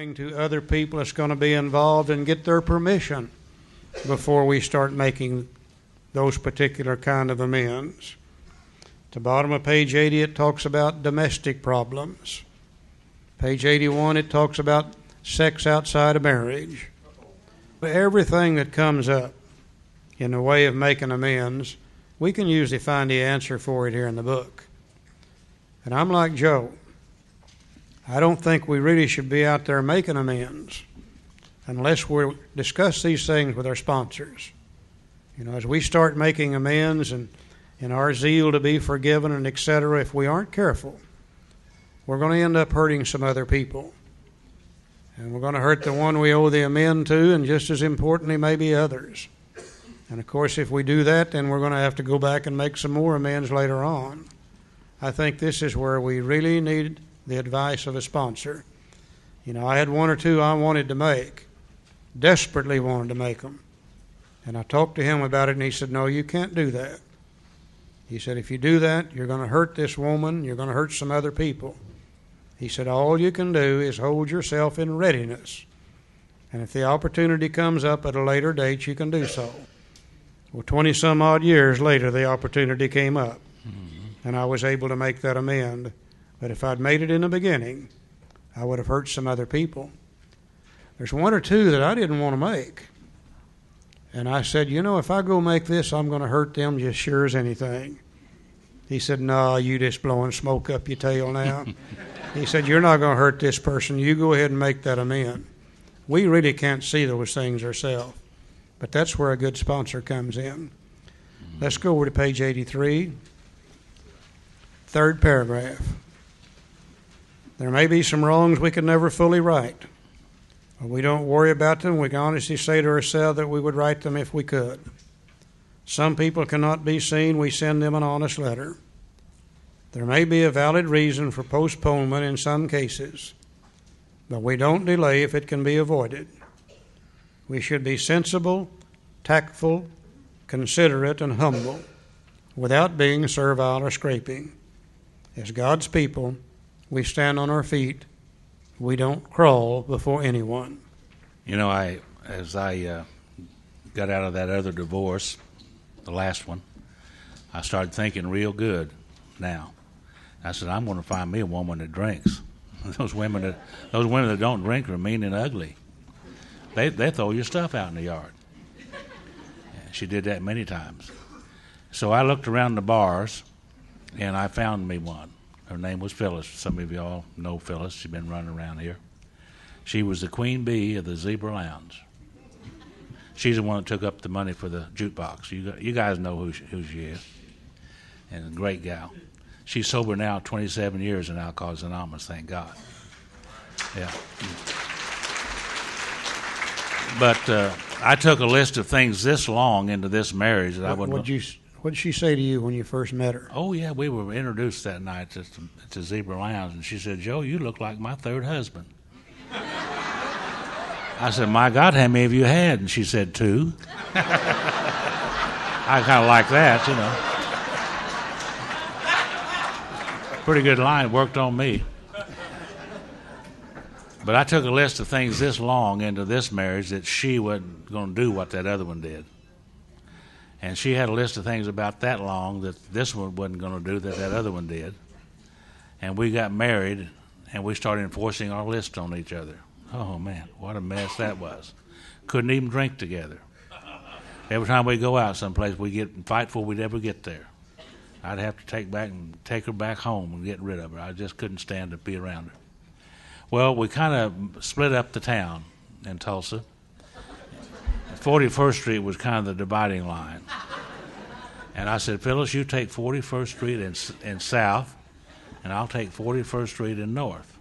going to other people that's going to be involved and get their permission before we start making those particular kind of amends. At the bottom of page 80, it talks about domestic problems. Page 81, it talks about sex outside of marriage. Everything that comes up in the way of making amends, we can usually find the answer for it here in the book. And I'm like Joe. I don't think we really should be out there making amends unless we discuss these things with our sponsors. You know, as we start making amends and in our zeal to be forgiven and etc., if we aren't careful, we're going to end up hurting some other people. And we're going to hurt the one we owe the amend to, and just as importantly, maybe others. And of course, if we do that, then we're going to have to go back and make some more amends later on. I think this is where we really need the advice of a sponsor. You know, I had one or two I wanted to make, desperately wanted to make them. And I talked to him about it, and he said, no, you can't do that. He said, if you do that, you're going to hurt this woman, you're going to hurt some other people. He said, all you can do is hold yourself in readiness. And if the opportunity comes up at a later date, you can do so. Well, 20-some-odd years later, the opportunity came up, and I was able to make that amend. But if I'd made it in the beginning, I would have hurt some other people. There's one or two that I didn't want to make. And I said, you know, if I go make this, I'm going to hurt them just sure as anything. He said, no, you just blowing smoke up your tail now. He said, you're not going to hurt this person. You go ahead and make that amend. We really can't see those things ourselves. But that's where a good sponsor comes in. Let's go over to page 83, third paragraph. There may be some wrongs we can never fully right. But we don't worry about them. We can honestly say to ourselves that we would right them if we could. Some people cannot be seen. We send them an honest letter. There may be a valid reason for postponement in some cases, but we don't delay if it can be avoided. We should be sensible, tactful, considerate, and humble, without being servile or scraping. As God's people, we stand on our feet. We don't crawl before anyone. You know, as I got out of that other divorce, the last one, I started thinking real good now. I said, I'm going to find me a woman that drinks. Those women that don't drink are mean and ugly. They throw your stuff out in the yard. She did that many times. So I looked around the bars, and I found me one. Her name was Phyllis. Some of y'all know Phyllis. She's been running around here. She was the queen bee of the Zebra Lounge. She's the one that took up the money for the jukebox. You guys know who she is. And a great gal. She's sober now, 27 years in Alcoholics Anonymous, thank God. Yeah. But I took a list of things this long into this marriage that I wouldn't... What did she say to you when you first met her? Oh, yeah, we were introduced that night at the Zebra Lounge, and she said, Joe, you look like my third husband. I said, my God, how many of you had? And she said, 2. I kind of like that, you know. Pretty good line, worked on me. But I took a list of things this long into this marriage that she wasn't going to do what that other one did. And she had a list of things about that long that this one wasn't going to do that other one did. And we got married, and we started enforcing our list on each other. Oh, man, what a mess that was. Couldn't even drink together. Every time we go out someplace, we get and fight before we'd ever get there. I'd have to take her back home and get rid of her. I just couldn't stand to be around her. Well, we kind of split up the town in Tulsa. 41st Street was kind of the dividing line. And I said, Phyllis, you take 41st Street in south, and I'll take 41st Street in north.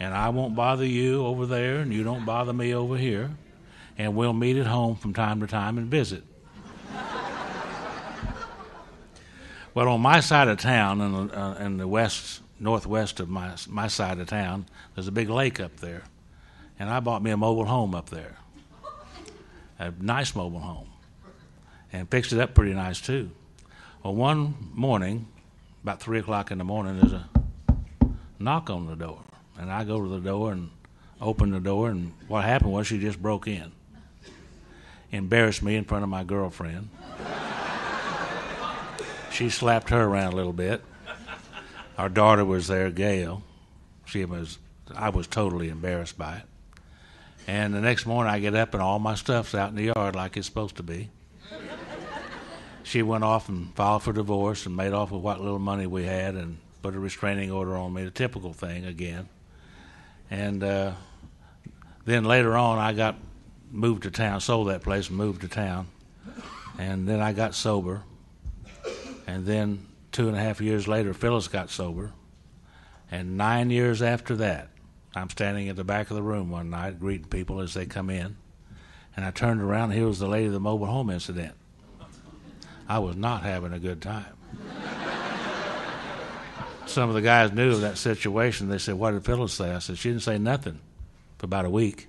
And I won't bother you over there, and you don't bother me over here. And we'll meet at home from time to time and visit. Well, on my side of town, in the northwest of my side of town, there's a big lake up there. And I bought me a mobile home up there. A nice mobile home. And fixed it up pretty nice, too. Well, one morning, about 3 o'clock in the morning, there's a knock on the door. And I go to the door, and opened the door, and what happened was she just broke in. Embarrassed me in front of my girlfriend. She slapped her around a little bit. Our daughter was there, Gail. I was totally embarrassed by it. And the next morning I get up and all my stuff's out in the yard like it's supposed to be. She went off and filed for divorce and made off with what little money we had and put a restraining order on me, the typical thing again. And then later on I got moved to town, sold that place and moved to town. And then I got sober. And then 2.5 years later, Phyllis got sober. And 9 years after that, I'm standing at the back of the room one night greeting people as they come in. And I turned around, and here was the lady of the mobile home incident. I was not having a good time. Some of the guys knew of that situation. They said, "What did Phyllis say?" I said, "She didn't say nothing for about a week."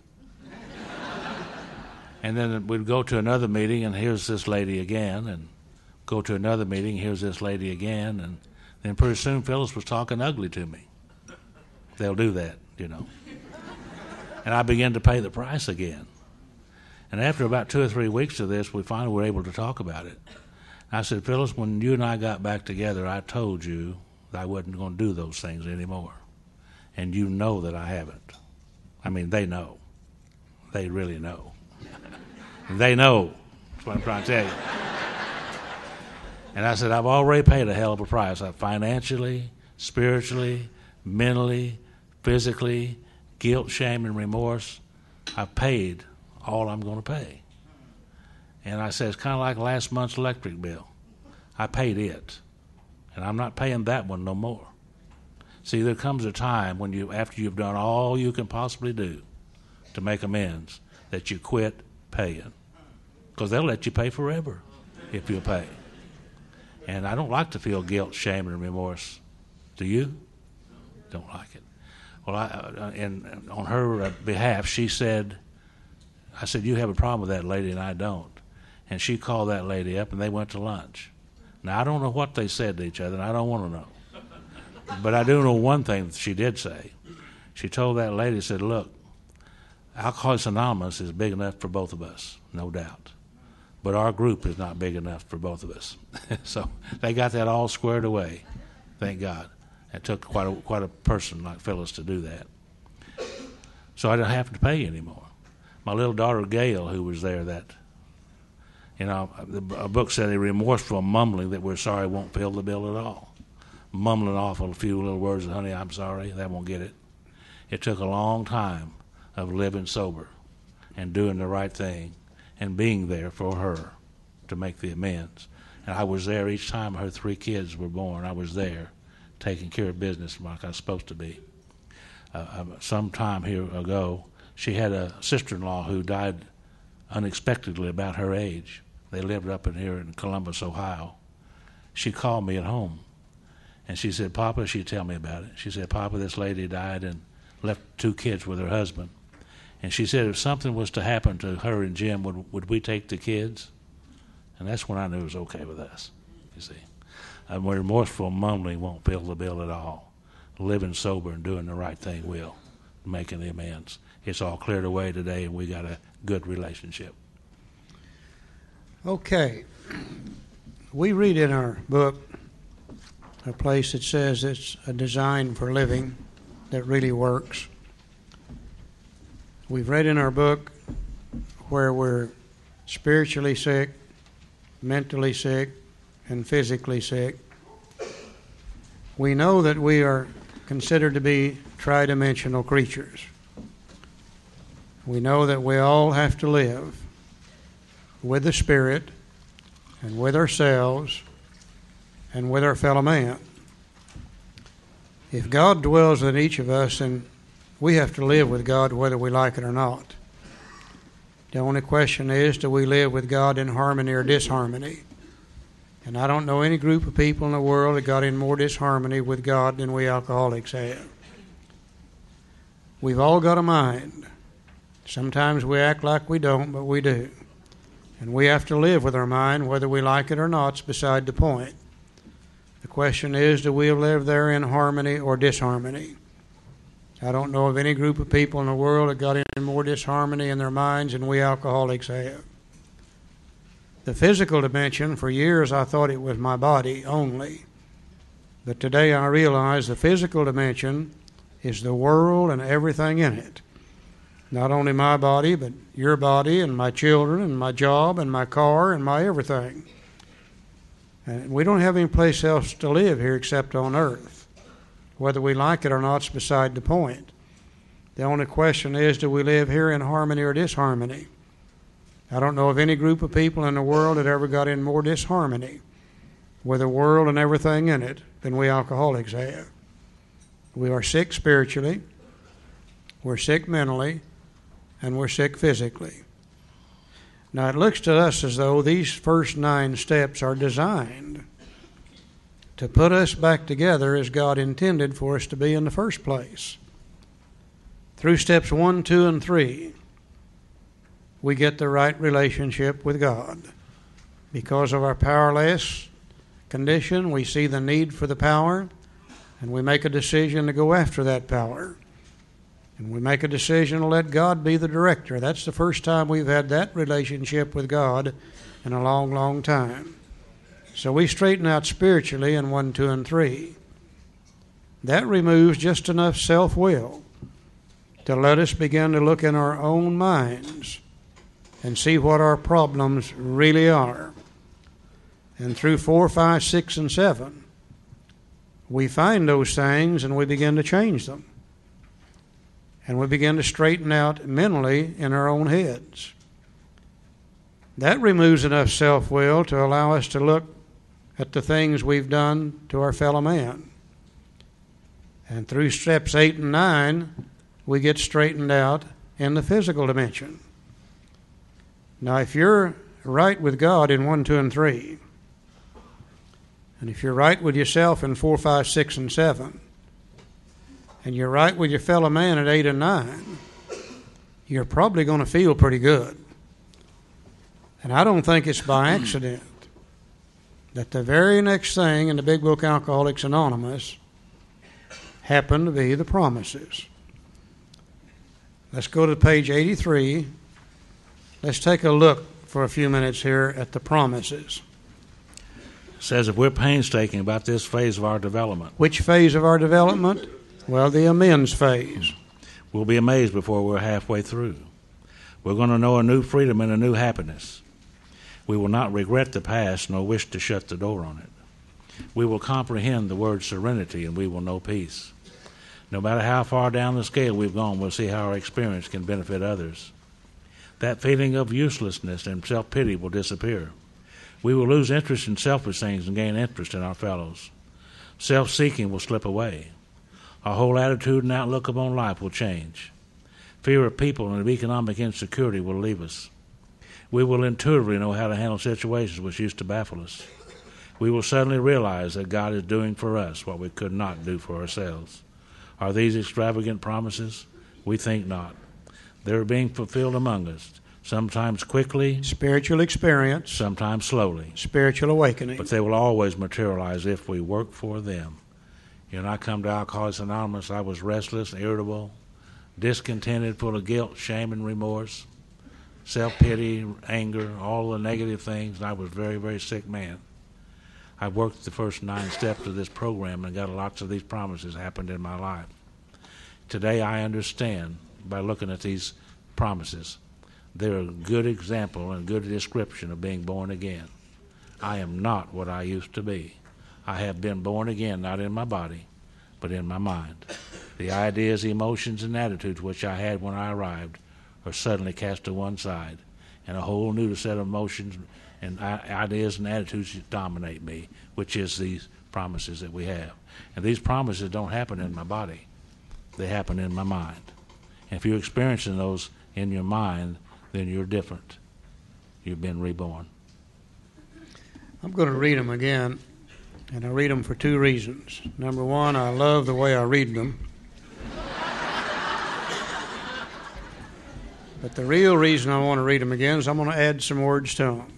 And then we'd go to another meeting, and here's this lady again, and go to another meeting, here's this lady again, and then pretty soon Phyllis was talking ugly to me. They'll do that, you know. And I began to pay the price again. And after about 2 or 3 weeks of this, we finally were able to talk about it. I said, "Phyllis, when you and I got back together, I told you that I wasn't going to do those things anymore. And you know that I haven't." I mean, they know. They really know. They know. That's what I'm trying to tell you. And I said, "I've already paid a hell of a price. Financially, spiritually, mentally, physically, guilt, shame, and remorse. I've paid all I'm going to pay." And I said, it's kind of like last month's electric bill. I paid it. And I'm not paying that one no more. See, there comes a time when after you've done all you can possibly do to make amends, that you quit paying. Because they'll let you pay forever if you pay. And I don't like to feel guilt, shame, and remorse. Do you? Don't like it. Well, and on her behalf, she said, I said, "You have a problem with that lady, and I don't." And she called that lady up, and they went to lunch. Now, I don't know what they said to each other, and I don't want to know. But I do know one thing that she did say. She told that lady, said, "Look, Alcoholics Anonymous is big enough for both of us, no doubt. But our group is not big enough for both of us." So they got that all squared away, thank God. It took quite a person like Phyllis to do that. So I didn't have to pay anymore. My little daughter Gail, who was there, that, a book said a remorseful mumbling that we're sorry won't fill the bill at all. Mumbling off a few little words, "Honey, I'm sorry," that won't get it. It took a long time of living sober and doing the right thing and being there for her to make the amends. And I was there each time her 3 kids were born. I was there taking care of business like I was supposed to be. Some time here ago, she had a sister-in-law who died unexpectedly about her age. They lived up in here in Columbus, Ohio. She called me at home, and she said, "Papa," she'd tell me about it. She said, "Papa, this lady died and left 2 kids with her husband." And she said, "If something was to happen to her and Jim, would we take the kids?" And that's when I knew it was okay with us, you see. A remorseful mumbling won't fill the bill at all. Living sober and doing the right thing will, making the amends. It's all cleared away today, and we got a good relationship. Okay. We read in our book a place that says it's a design for living that really works. We've read in our book where we're spiritually sick, mentally sick, and physically sick. We know that we are considered to be tridimensional creatures. We know that we all have to live with the Spirit and with ourselves and with our fellow man. If God dwells in each of us, then we have to live with God whether we like it or not. The only question is, do we live with God in harmony or disharmony? And I don't know any group of people in the world that got in more disharmony with God than we alcoholics have. We've all got a mind. Sometimes we act like we don't, but we do. And we have to live with our mind, whether we like it or not, is beside the point. The question is, do we live there in harmony or disharmony? I don't know of any group of people in the world that got in more disharmony in their minds than we alcoholics have. The physical dimension, for years I thought it was my body only. But today I realize the physical dimension is the world and everything in it. Not only my body, but your body and my children and my job and my car and my everything. And we don't have any place else to live here except on earth. Whether we like it or not is beside the point. The only question is, do we live here in harmony or disharmony? I don't know of any group of people in the world that ever got in more disharmony with the world and everything in it than we alcoholics have. We are sick spiritually, we're sick mentally, and we're sick physically. Now, it looks to us as though these first 9 steps are designed to put us back together as God intended for us to be in the first place. Through steps 1, 2, and 3, we get the right relationship with God. Because of our powerless condition, we see the need for the power, and we make a decision to go after that power. And we make a decision to let God be the director. That's the first time we've had that relationship with God in a long, long time. So we straighten out spiritually in 1, 2, and 3. That removes just enough self-will to let us begin to look in our own minds and see what our problems really are. And through 4, 5, 6, and 7, we find those things and we begin to change them. And we begin to straighten out mentally in our own heads. That removes enough self-will to allow us to look at the things we've done to our fellow man. And through steps 8 and 9, we get straightened out in the physical dimension. Now, if you're right with God in 1, 2, and 3, and if you're right with yourself in 4, 5, 6, and 7, and you're right with your fellow man at 8 and 9, you're probably going to feel pretty good. And I don't think it's by accident that the very next thing in the big book Alcoholics Anonymous happened to be the promises. Let's go to page 83. Let's take a look for a few minutes here at the promises. It says if we're painstaking about this phase of our development. Which phase of our development? Well, the amends phase. We'll be amazed before we're halfway through. We're going to know a new freedom and a new happiness. We will not regret the past nor wish to shut the door on it. We will comprehend the word serenity and we will know peace. No matter how far down the scale we've gone, we'll see how our experience can benefit others. That feeling of uselessness and self-pity will disappear. We will lose interest in selfish things and gain interest in our fellows. Self-seeking will slip away. Our whole attitude and outlook upon life will change. Fear of people and of economic insecurity will leave us. We will intuitively know how to handle situations which used to baffle us. We will suddenly realize that God is doing for us what we could not do for ourselves. Are these extravagant promises? We think not. They are being fulfilled among us, sometimes quickly, spiritual experience, sometimes slowly, spiritual awakening. But they will always materialize if we work for them. You know, I come to Alcoholics Anonymous, I was restless, irritable, discontented, full of guilt, shame, and remorse, self-pity, anger, all the negative things, and I was a very, very sick man. I worked the first 9 steps of this program and got lots of these promises happened in my life. Today I understand, by looking at these promises, they're a good example and good description of being born again. I am not what I used to be. I have been born again, not in my body, but in my mind. The ideas, emotions, and attitudes which I had when I arrived are suddenly cast to one side, and a whole new set of emotions and ideas and attitudes dominate me, which is these promises that we have. And these promises don't happen in my body. They happen in my mind. And if you're experiencing those in your mind, then you're different. You've been reborn. I'm going to read them again. And I read them for 2 reasons. Number 1, I love the way I read them. But the real reason I want to read them again is I'm going to add some words to them.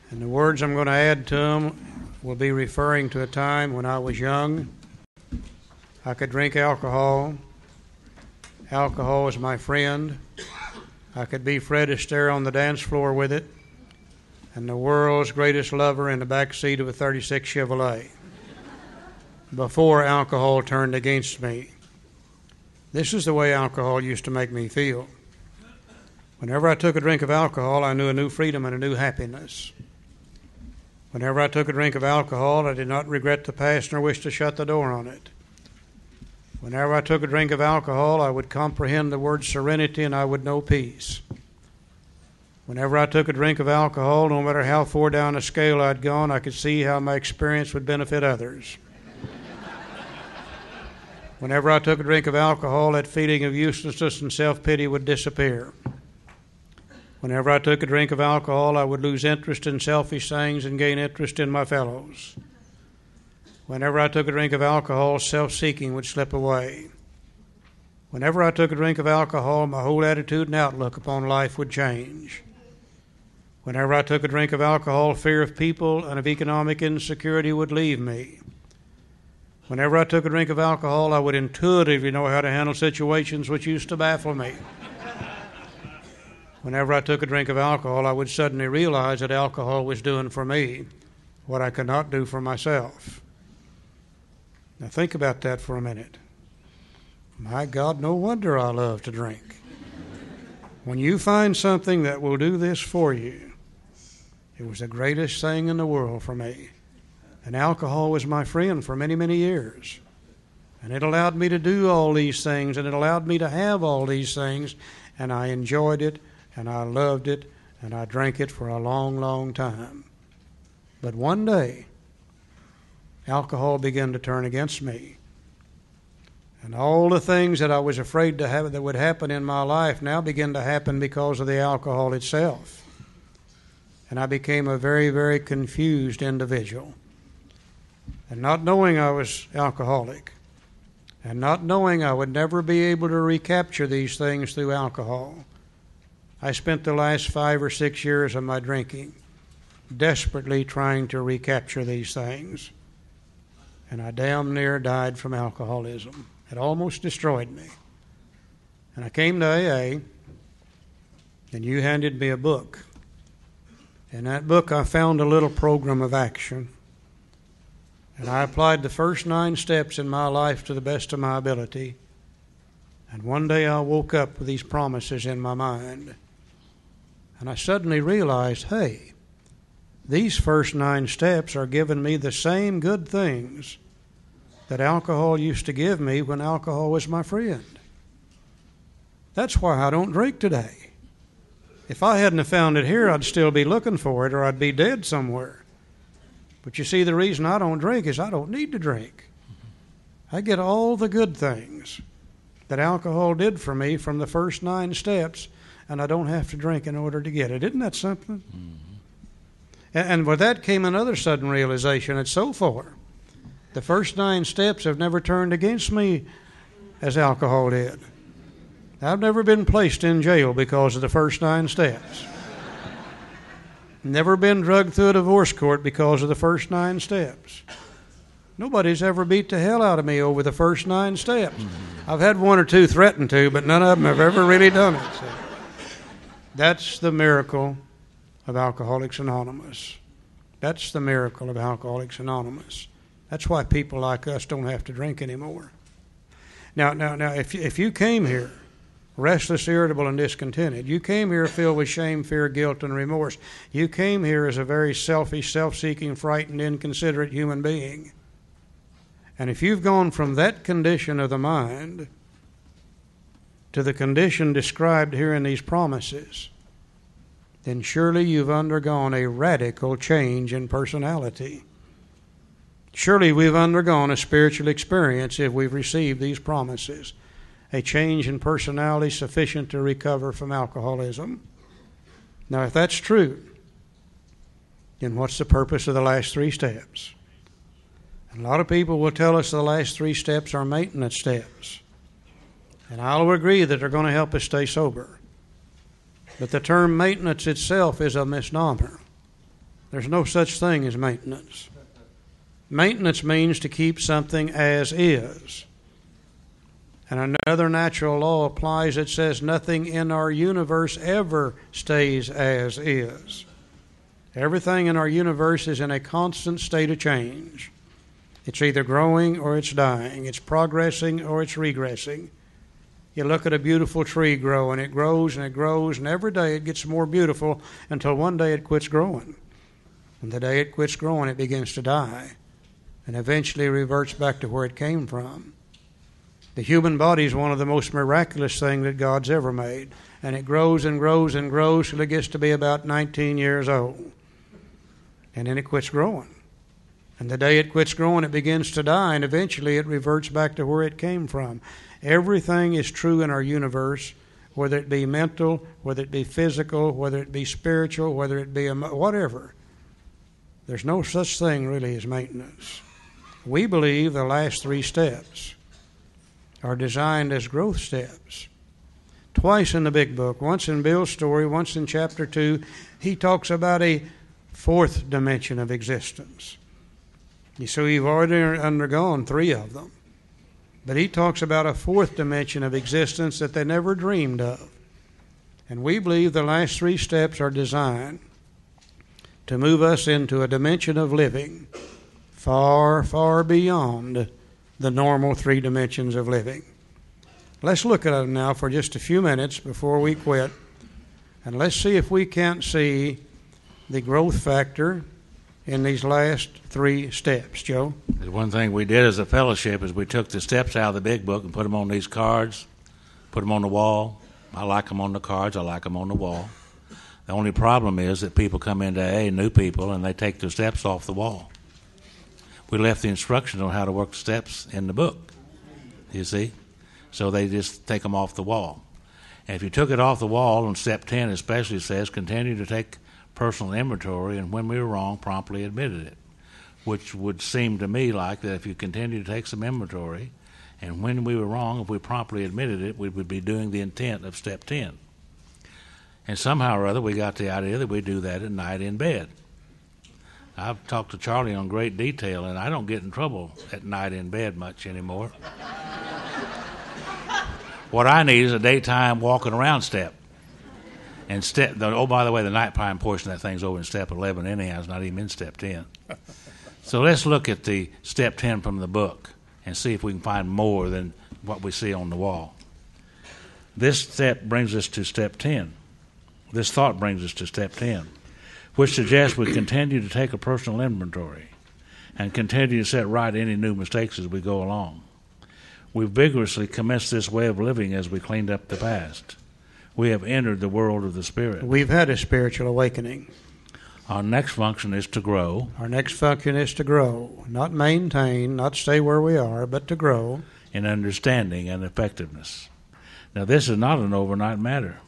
And the words I'm going to add to them will be referring to a time when I was young. I could drink alcohol. Alcohol was my friend. I could be Fred Astaire on the dance floor with it, and the world's greatest lover in the back seat of a 36 Chevrolet before alcohol turned against me. This is the way alcohol used to make me feel. Whenever I took a drink of alcohol, I knew a new freedom and a new happiness. Whenever I took a drink of alcohol, I did not regret the past nor wish to shut the door on it. Whenever I took a drink of alcohol, I would comprehend the word serenity and I would know peace. Whenever I took a drink of alcohol, no matter how far down the scale I'd gone, I could see how my experience would benefit others. Whenever I took a drink of alcohol, that feeling of uselessness and self-pity would disappear. Whenever I took a drink of alcohol, I would lose interest in selfish things and gain interest in my fellows. Whenever I took a drink of alcohol, self-seeking would slip away. Whenever I took a drink of alcohol, my whole attitude and outlook upon life would change. Whenever I took a drink of alcohol, fear of people and of economic insecurity would leave me. Whenever I took a drink of alcohol, I would intuitively know how to handle situations which used to baffle me. Whenever I took a drink of alcohol, I would suddenly realize that alcohol was doing for me what I could not do for myself. Now think about that for a minute. My God, no wonder I love to drink. When you find something that will do this for you, it was the greatest thing in the world for me. And alcohol was my friend for many, many years. And it allowed me to do all these things, and it allowed me to have all these things, and I enjoyed it, and I loved it, and I drank it for a long, long time. But one day, alcohol began to turn against me. And all the things that I was afraid to have that would happen in my life now began to happen because of the alcohol itself. And I became a very, very confused individual. And not knowing I was alcoholic, and not knowing I would never be able to recapture these things through alcohol, I spent the last 5 or 6 years of my drinking desperately trying to recapture these things. And I damn near died from alcoholism. It almost destroyed me. And I came to AA, and you handed me a book. In that book, I found a little program of action. And I applied the first 9 steps in my life to the best of my ability. And one day I woke up with these promises in my mind. And I suddenly realized, hey, these first 9 steps are giving me the same good things that alcohol used to give me when alcohol was my friend. That's why I don't drink today. If I hadn't have found it here, I'd still be looking for it, or I'd be dead somewhere. But you see, the reason I don't drink is I don't need to drink. I get all the good things that alcohol did for me from the first 9 steps, and I don't have to drink in order to get it. Isn't that something? Mm-hmm. And with that came another sudden realization that so far, the first 9 steps have never turned against me as alcohol did. I've never been placed in jail because of the first 9 steps. Never been drugged through a divorce court because of the first 9 steps. Nobody's ever beat the hell out of me over the first 9 steps. Mm-hmm. I've had 1 or 2 threaten to, but none of them have ever really done it. So that's the miracle of Alcoholics Anonymous. That's the miracle of Alcoholics Anonymous. That's why people like us don't have to drink anymore. Now, if you came here restless, irritable, and discontented, you came here filled with shame, fear, guilt, and remorse, you came here as a very selfish, self-seeking, frightened, inconsiderate human being. And if you've gone from that condition of the mind to the condition described here in these promises, then surely you've undergone a radical change in personality. Surely we've undergone a spiritual experience if we've received these promises, a change in personality sufficient to recover from alcoholism. Now, if that's true, then what's the purpose of the last 3 steps? And a lot of people will tell us the last 3 steps are maintenance steps. And I'll agree that they're going to help us stay sober. But the term maintenance itself is a misnomer. There's no such thing as maintenance. Maintenance means to keep something as is. And another natural law applies that says nothing in our universe ever stays as is. Everything in our universe is in a constant state of change. It's either growing or it's dying. It's progressing or it's regressing. You look at a beautiful tree grow, and it grows and it grows, and every day it gets more beautiful until one day it quits growing. And the day it quits growing, it begins to die, and eventually reverts back to where it came from. The human body is one of the most miraculous things that God's ever made. And it grows and grows and grows till it gets to be about 19 years old. And then it quits growing. And the day it quits growing, it begins to die, and eventually it reverts back to where it came from. Everything is true in our universe, whether it be mental, whether it be physical, whether it be spiritual, whether it be whatever. There's no such thing really as maintenance. We believe the last 3 steps are designed as growth steps. Twice in the big book, once in Bill's story, once in chapter 2, he talks about a 4th dimension of existence. You see, we've already undergone 3 of them. But he talks about a 4th dimension of existence that they never dreamed of. And we believe the last 3 steps are designed to move us into a dimension of living far, far beyond the normal 3 dimensions of living. Let's look at them now for just a few minutes before we quit, and let's see if we can't see the growth factor in these last 3 steps. Joe? The one thing we did as a fellowship is we took the steps out of the big book and put them on these cards, put them on the wall. I like them on the cards, I like them on the wall. The only problem is that people come into AA, new people, and they take the steps off the wall. We left the instructions on how to work the steps in the book, you see? So they just take them off the wall. And if you took it off the wall, on step 10 especially says, continue to take personal inventory, and when we were wrong, promptly admitted it, which would seem to me like that if you continue to take some inventory, and when we were wrong, if we promptly admitted it, we would be doing the intent of step 10. And somehow or other, we got the idea that we do that at night in bed. I've talked to Charlie on great detail, and I don't get in trouble at night in bed much anymore. What I need is a daytime walking around step. And by the way, the nighttime portion of that thing's over in step 11 anyhow. It's not even in step 10. So let's look at the step 10 from the book and see if we can find more than what we see on the wall. This step brings us to step 10. This thought brings us to step 10, which suggests we continue to take a personal inventory and continue to set right any new mistakes as we go along. We vigorously commenced this way of living as we cleaned up the past. We have entered the world of the Spirit. We've had a spiritual awakening. Our next function is to grow. Our next function is to grow, not maintain, not stay where we are, but to grow. In understanding and effectiveness. Now, this is not an overnight matter.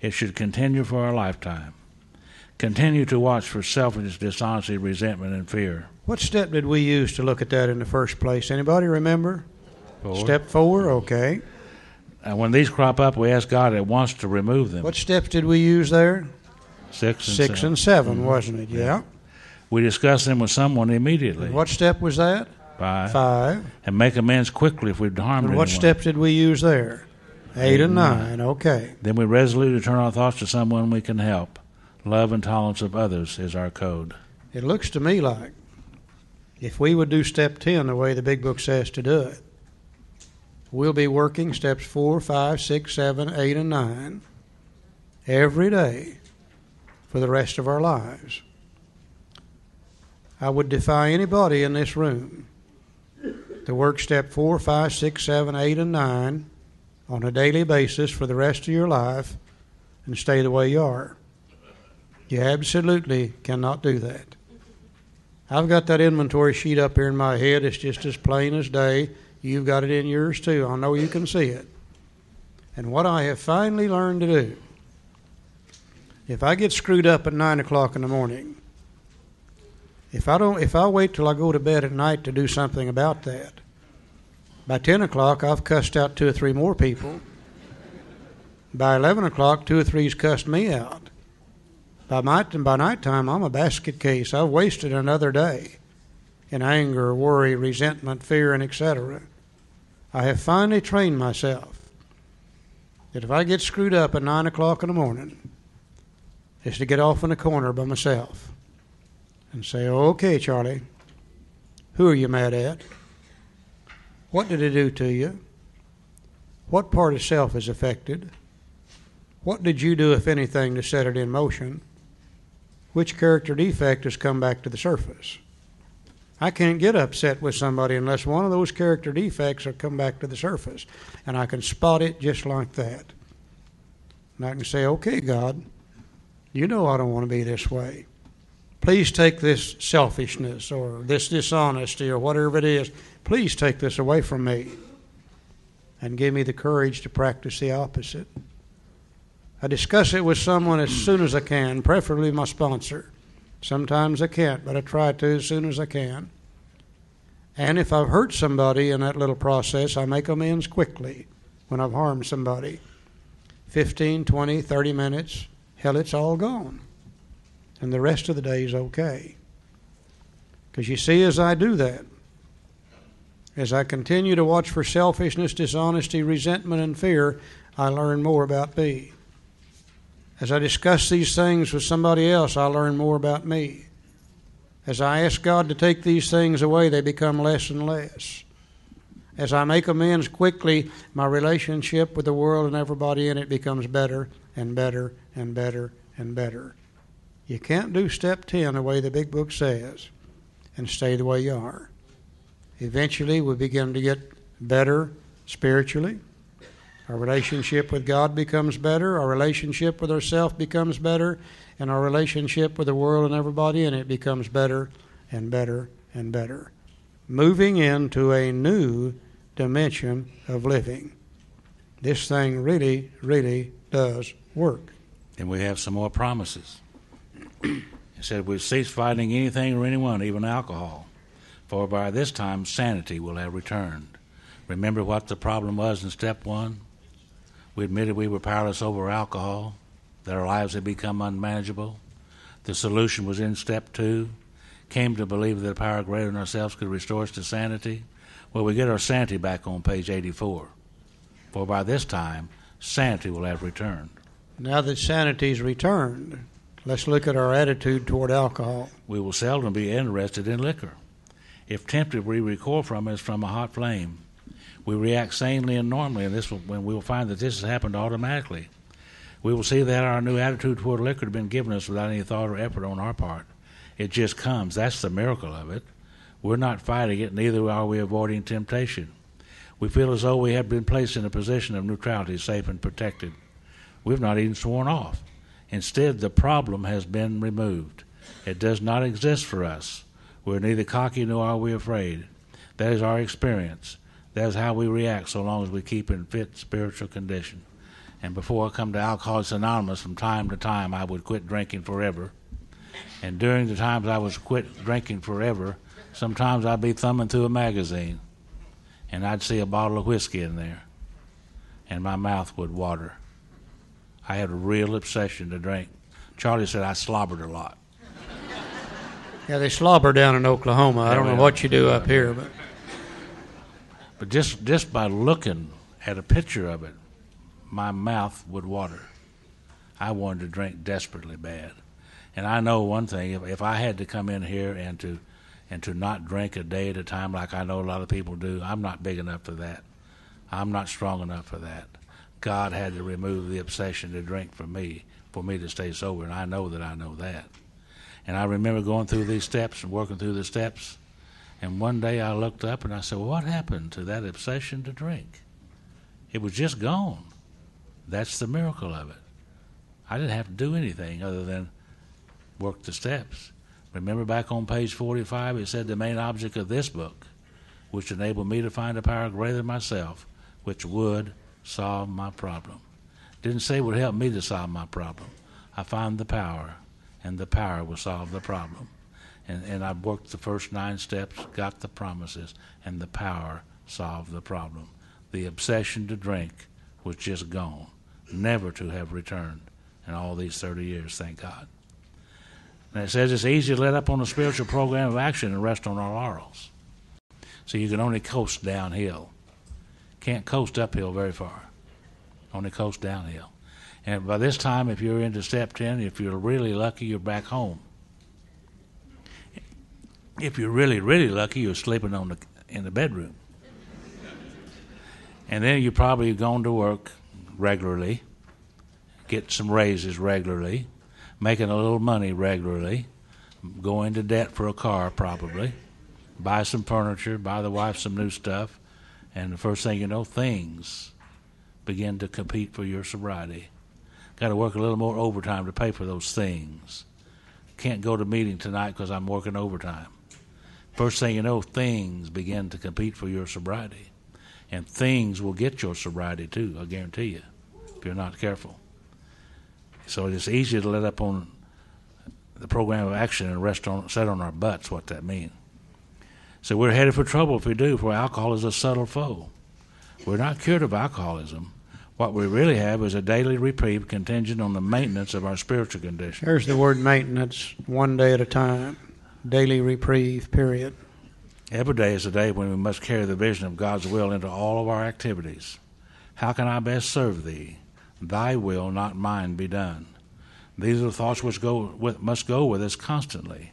It should continue for our lifetime. Continue to watch for selfishness, dishonesty, resentment, and fear. What step did we use to look at that in the first place? Anybody remember? 4. Step 4, okay. And when these crop up, we ask God at once to remove them. What steps did we use there? 6 and 6 7. and 7, wasn't it? Yeah. We discuss them with someone immediately. And what step was that? 5. And make amends quickly if we've harmed anyone. And what steps did we use there? 8 and 9, okay. Then we resolutely turn our thoughts to someone we can help. Love and tolerance of others is our code. It looks to me like if we would do step 10 the way the big book says to do it, we'll be working steps 4, 5, 6, 7, 8, and 9 every day for the rest of our lives. I would defy anybody in this room to work step 4, 5, 6, 7, 8, and 9 on a daily basis for the rest of your life and stay the way you are. You absolutely cannot do that. I've got that inventory sheet up here in my head. It's just as plain as day. You've got it in yours too. I know you can see it. And what I have finally learned to do, if I get screwed up at 9 o'clock in the morning, if I wait till I go to bed at night to do something about that, by 10 o'clock I've cussed out 2 or 3 more people. By 11 o'clock, 2 or 3's cussed me out. By nighttime, I'm a basket case. I've wasted another day in anger, worry, resentment, fear, and etc. I have finally trained myself that if I get screwed up at 9 o'clock in the morning, is to get off in a corner by myself and say, okay, Charlie, who are you mad at? What did it do to you? What part of self is affected? What did you do, if anything, to set it in motion? Which character defect has come back to the surface? I can't get upset with somebody unless one of those character defects have come back to the surface. And I can spot it just like that. And I can say, okay, God, you know I don't want to be this way. Please take this selfishness or this dishonesty or whatever it is. Please take this away from me and give me the courage to practice the opposite. I discuss it with someone as soon as I can, preferably my sponsor. Sometimes I can't, but I try to as soon as I can. And if I've hurt somebody in that little process, I make amends quickly when I've harmed somebody. 15, 20, 30 minutes, hell, it's all gone. And the rest of the day is okay. Because you see, as I do that, as I continue to watch for selfishness, dishonesty, resentment, and fear, I learn more about me. As I discuss these things with somebody else, I learn more about me. As I ask God to take these things away, they become less and less. As I make amends quickly, my relationship with the world and everybody in it becomes better and better and better and better. You can't do step 10 the way the big book says and stay the way you are. Eventually, we begin to get better spiritually. Our relationship with God becomes better. Our relationship with ourselves becomes better. And our relationship with the world and everybody in it becomes better and better and better. Moving into a new dimension of living. This thing really, really does work. And we have some more promises. It said, we'll cease fighting anything or anyone, even alcohol. For by this time, sanity will have returned. Remember what the problem was in step 1? We admitted we were powerless over alcohol, that our lives had become unmanageable. The solution was in step 2. Came to believe that a power greater than ourselves could restore us to sanity. Well, we get our sanity back on page 84. For by this time, sanity will have returned. Now that sanity's returned, let's look at our attitude toward alcohol. We will seldom be interested in liquor. If tempted, we recoil from it as from a hot flame. We react sanely and normally, and when we will find that this has happened automatically. We will see that our new attitude toward liquor has been given us without any thought or effort on our part. It just comes. That's the miracle of it. We're not fighting it, neither are we avoiding temptation. We feel as though we have been placed in a position of neutrality, safe and protected. We've not even sworn off. Instead, the problem has been removed. It does not exist for us. We're neither cocky nor are we afraid. That is our experience. That is how we react so long as we keep in fit spiritual condition. And before I come to Alcoholics Anonymous, from time to time I would quit drinking forever. And during the times I was quit drinking forever, sometimes I'd be thumbing through a magazine and I'd see a bottle of whiskey in there and my mouth would water. I had a real obsession to drink. Charlie said I slobbered a lot. Yeah, they slobber down in Oklahoma. I don't know what you do up here, but just by looking at a picture of it, my mouth would water. I wanted to drink desperately bad. And I know one thing, if I had to come in here and to not drink a day at a time like I know a lot of people do, I'm not big enough for that. I'm not strong enough for that. God had to remove the obsession to drink for me to stay sober, and I know that I know that. And I remember going through these steps and working through the steps, and one day I looked up and I said, well, what happened to that obsession to drink? It was just gone. That's the miracle of it. I didn't have to do anything other than work the steps. Remember back on page 45, it said the main object of this book, which enabled me to find a power greater than myself, which would solve my problem. Didn't say it would help me to solve my problem. I found the power, and the power will solve the problem. And I worked the first 9 steps, got the promises, and the power solved the problem. The obsession to drink was just gone, never to have returned in all these 30 years, thank God. And it says it's easy to let up on a spiritual program of action and rest on our laurels. So you can only coast downhill. Can't coast uphill very far. Only coast downhill. And by this time, if you're into step 10, if you're really lucky, you're back home. If you're really, really lucky, you're sleeping in the bedroom. And then you're probably going to work regularly, get some raises regularly, making a little money regularly, go into debt for a car probably, buy some furniture, buy the wife some new stuff, and the first thing you know, things begin to compete for your sobriety. Got to work a little more overtime to pay for those things. Can't go to meeting tonight because I'm working overtime. First thing you know, things begin to compete for your sobriety. And things will get your sobriety too, I guarantee you, if you're not careful. So it's easy to let up on the program of action and sit on our butts, what that means. So we're headed for trouble if we do, for alcohol is a subtle foe. We're not cured of alcoholism. What we really have is a daily reprieve contingent on the maintenance of our spiritual condition. There's the word maintenance, one day at a time. Daily reprieve, period. Every day is a day when we must carry the vision of God's will into all of our activities. How can I best serve Thee? Thy will, not mine, be done. These are the thoughts which must go with us constantly.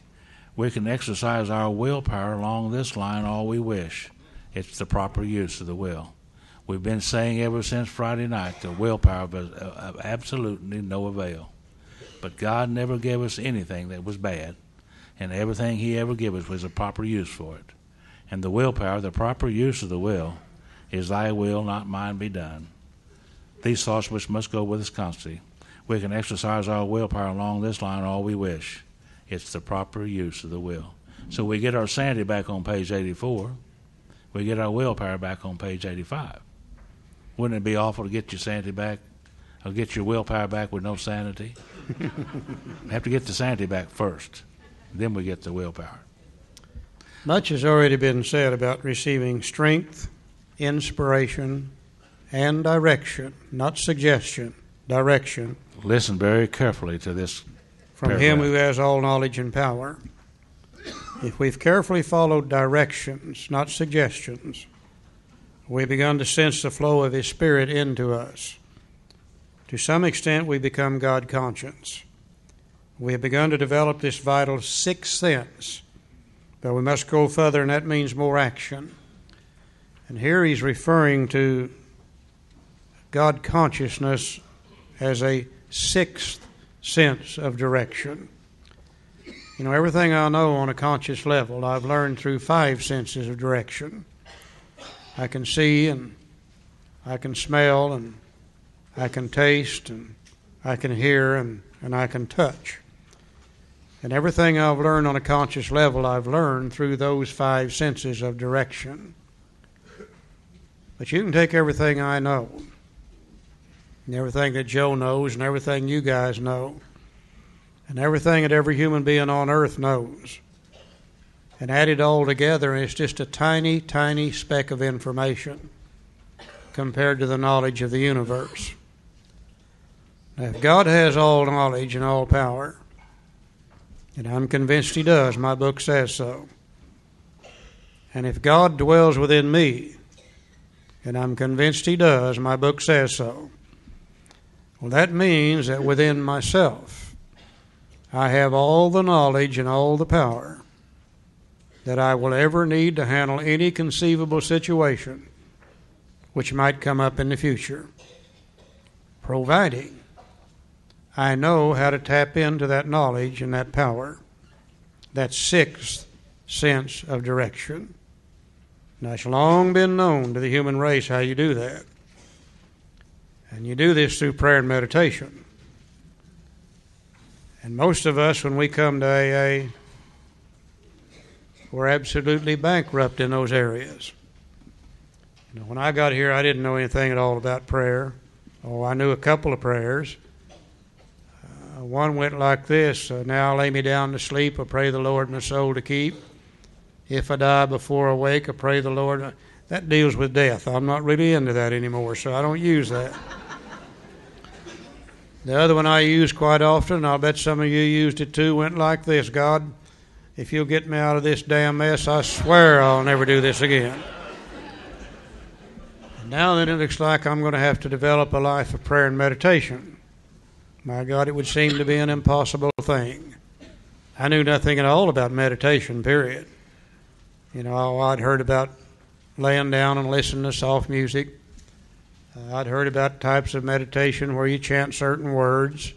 We can exercise our willpower along this line all we wish. It's the proper use of the will. We've been saying ever since Friday night the willpower of absolutely no avail. But God never gave us anything that was bad, and everything He ever gave us was a proper use for it. And the willpower, the proper use of the will, is Thy will, not mine, be done. These thoughts which must go with us constantly. We can exercise our willpower along this line all we wish. It's the proper use of the will. So we get our sanity back on page 84. We get our willpower back on page 85. Wouldn't it be awful to get your sanity back, or get your willpower back with no sanity? We have to get the sanity back first. Then we get the willpower. Much has already been said about receiving strength, inspiration, and direction, not suggestion, direction. Listen very carefully to this from paragraph. Him who has all knowledge and power. If we've carefully followed directions, not suggestions, we've begun to sense the flow of His Spirit into us. To some extent, we become God conscious. We have begun to develop this vital sixth sense, but we must go further, and that means more action. And here he's referring to God consciousness as a sixth sense of direction. You know, everything I know on a conscious level, I've learned through 5 senses of direction. I can see, and I can smell, and I can taste, and I can hear, and I can touch. And everything I've learned on a conscious level, I've learned through those 5 senses of direction. But you can take everything I know, and everything that Joe knows, and everything you guys know, and everything that every human being on earth knows, and add it all together, and it's just a tiny, tiny speck of information compared to the knowledge of the universe. Now, if God has all knowledge and all power, and I'm convinced He does, my book says so, and if God dwells within me, and I'm convinced He does, my book says so, well, that means that within myself I have all the knowledge and all the power that I will ever need to handle any conceivable situation which might come up in the future, providing I know how to tap into that knowledge and that power, that sixth sense of direction. Now, it's long been known to the human race how you do that. And you do this through prayer and meditation. And most of us, when we come to AA, we're absolutely bankrupt in those areas. You know, when I got here, I didn't know anything at all about prayer. Oh, I knew a couple of prayers. One went like this: now I lay me down to sleep, I pray the Lord my soul to keep. If I die before I wake, I pray the Lord. That deals with death. I'm not really into that anymore, so I don't use that. The other one I use quite often, and I'll bet some of you used it too, went like this: God, if you'll get me out of this damn mess, I swear I'll never do this again. Now then, it looks like I'm going to have to develop a life of prayer and meditation. My God, it would seem to be an impossible thing. I knew nothing at all about meditation, period. You know, I'd heard about laying down and listening to soft music. I'd heard about types of meditation where you chant certain words.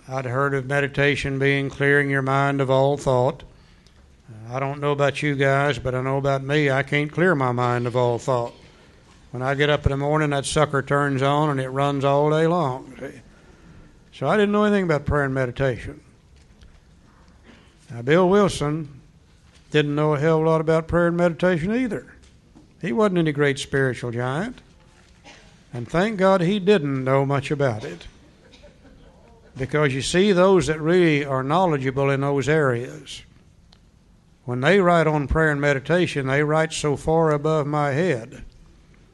I'd heard of meditation being clearing your mind of all thought. I don't know about you guys, but I know about me. I can't clear my mind of all thought. When I get up in the morning, that sucker turns on and it runs all day long. See? So I didn't know anything about prayer and meditation. Now, Bill Wilson didn't know a hell of a lot about prayer and meditation either. He wasn't any great spiritual giant. And thank God he didn't know much about it. Because you see, those that really are knowledgeable in those areas, when they write on prayer and meditation, they write so far above my head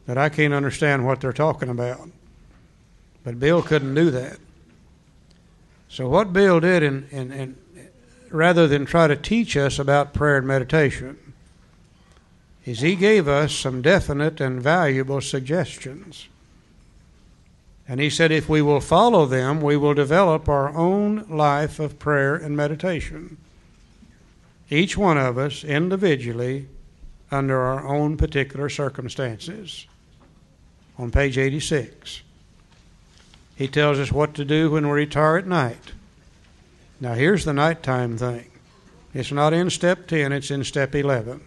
that I can't understand what they're talking about. But Bill couldn't do that. So what Bill did, in rather than try to teach us about prayer and meditation, is he gave us some definite and valuable suggestions. And he said if we will follow them, we will develop our own life of prayer and meditation. Each one of us individually under our own particular circumstances. On page 86, he tells us what to do when we retire at night. Now here's the nighttime thing. It's not in step 10, it's in step 11.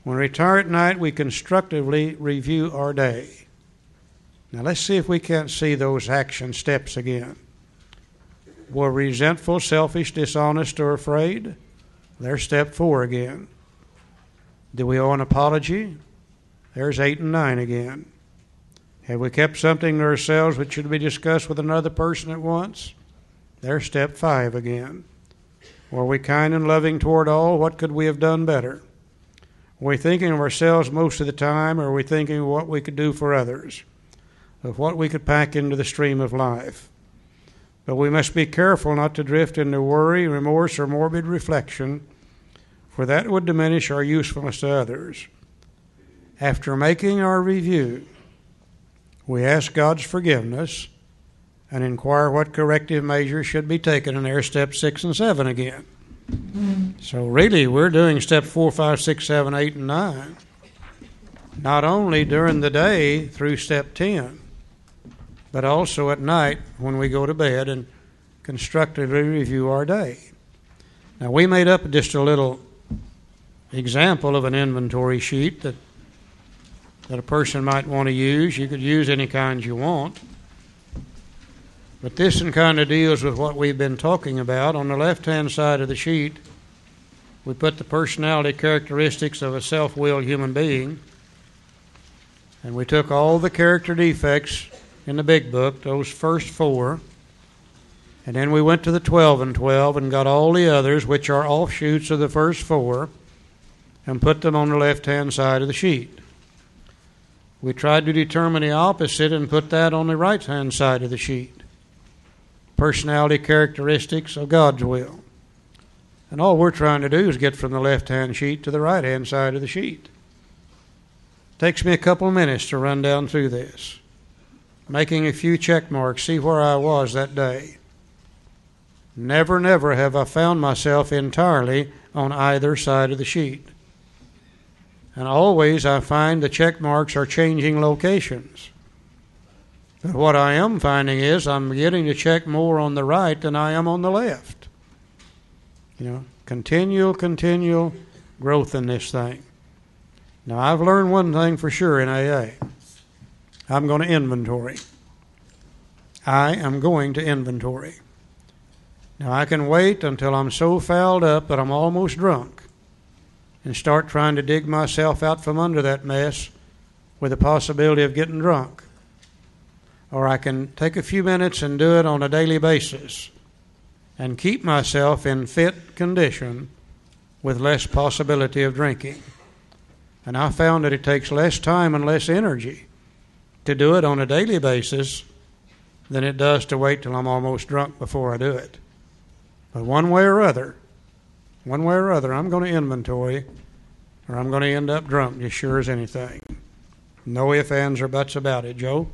When we retire at night, we constructively review our day. Now let's see if we can't see those action steps again. We're resentful, selfish, dishonest, or afraid. There's step 4 again. Do we owe an apology? There's 8 and 9 again. Have we kept something to ourselves which should be discussed with another person at once? There's step 5 again. Were we kind and loving toward all? What could we have done better? Are we thinking of ourselves most of the time, or are we thinking of what we could do for others, of what we could pack into the stream of life? But we must be careful not to drift into worry, remorse, or morbid reflection, for that would diminish our usefulness to others. After making our review, we ask God's forgiveness and inquire what corrective measures should be taken, and there's step 6 and 7 again. So really, we're doing step 4, 5, 6, 7, 8, and 9, not only during the day through step 10, but also at night when we go to bed and constructively review our day. Now, we made up just a little example of an inventory sheet that a person might want to use. You could use any kind you want. But this one kind of deals with what we've been talking about. On the left-hand side of the sheet, we put the personality characteristics of a self-willed human being. And we took all the character defects in the big book, those first 4, and then we went to the 12 and 12 and got all the others, which are offshoots of the first 4, and put them on the left-hand side of the sheet. We tried to determine the opposite and put that on the right-hand side of the sheet. Personality characteristics of God's will. And all we're trying to do is get from the left-hand sheet to the right-hand side of the sheet. It takes me a couple of minutes to run down through this, making a few check marks, see where I was that day. Never, never have I found myself entirely on either side of the sheet. And always I find the check marks are changing locations. But what I am finding is I'm getting to check more on the right than I am on the left. You know, continual growth in this thing. Now, I've learned one thing for sure in AA. I'm going to inventory. I am going to inventory. Now, I can wait until I'm so fouled up that I'm almost drunk and start trying to dig myself out from under that mess with the possibility of getting drunk. Or I can take a few minutes and do it on a daily basis and keep myself in fit condition with less possibility of drinking. And I found that it takes less time and less energy to do it on a daily basis than it does to wait till I'm almost drunk before I do it. But one way or other, I'm going to inventory, or I'm going to end up drunk, as sure as anything. No ifs, ands, or buts about it. Joe?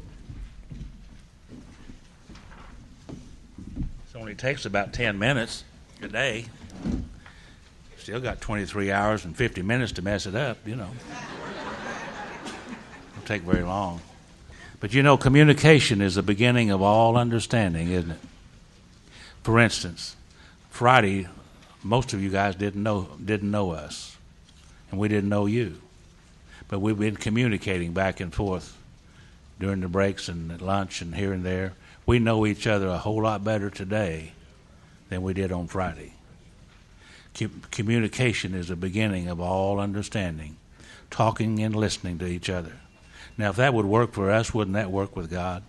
It only takes about 10 minutes a day. Still got 23 hours and 50 minutes to mess it up, you know. Don't take very long. But you know, communication is the beginning of all understanding, isn't it? For instance, Friday, most of you guys didn't know us, and we didn't know you. But we've been communicating back and forth during the breaks and at lunch and here and there. We know each other a whole lot better today than we did on Friday. Communication is the beginning of all understanding, talking and listening to each other. Now, if that would work for us, wouldn't that work with God?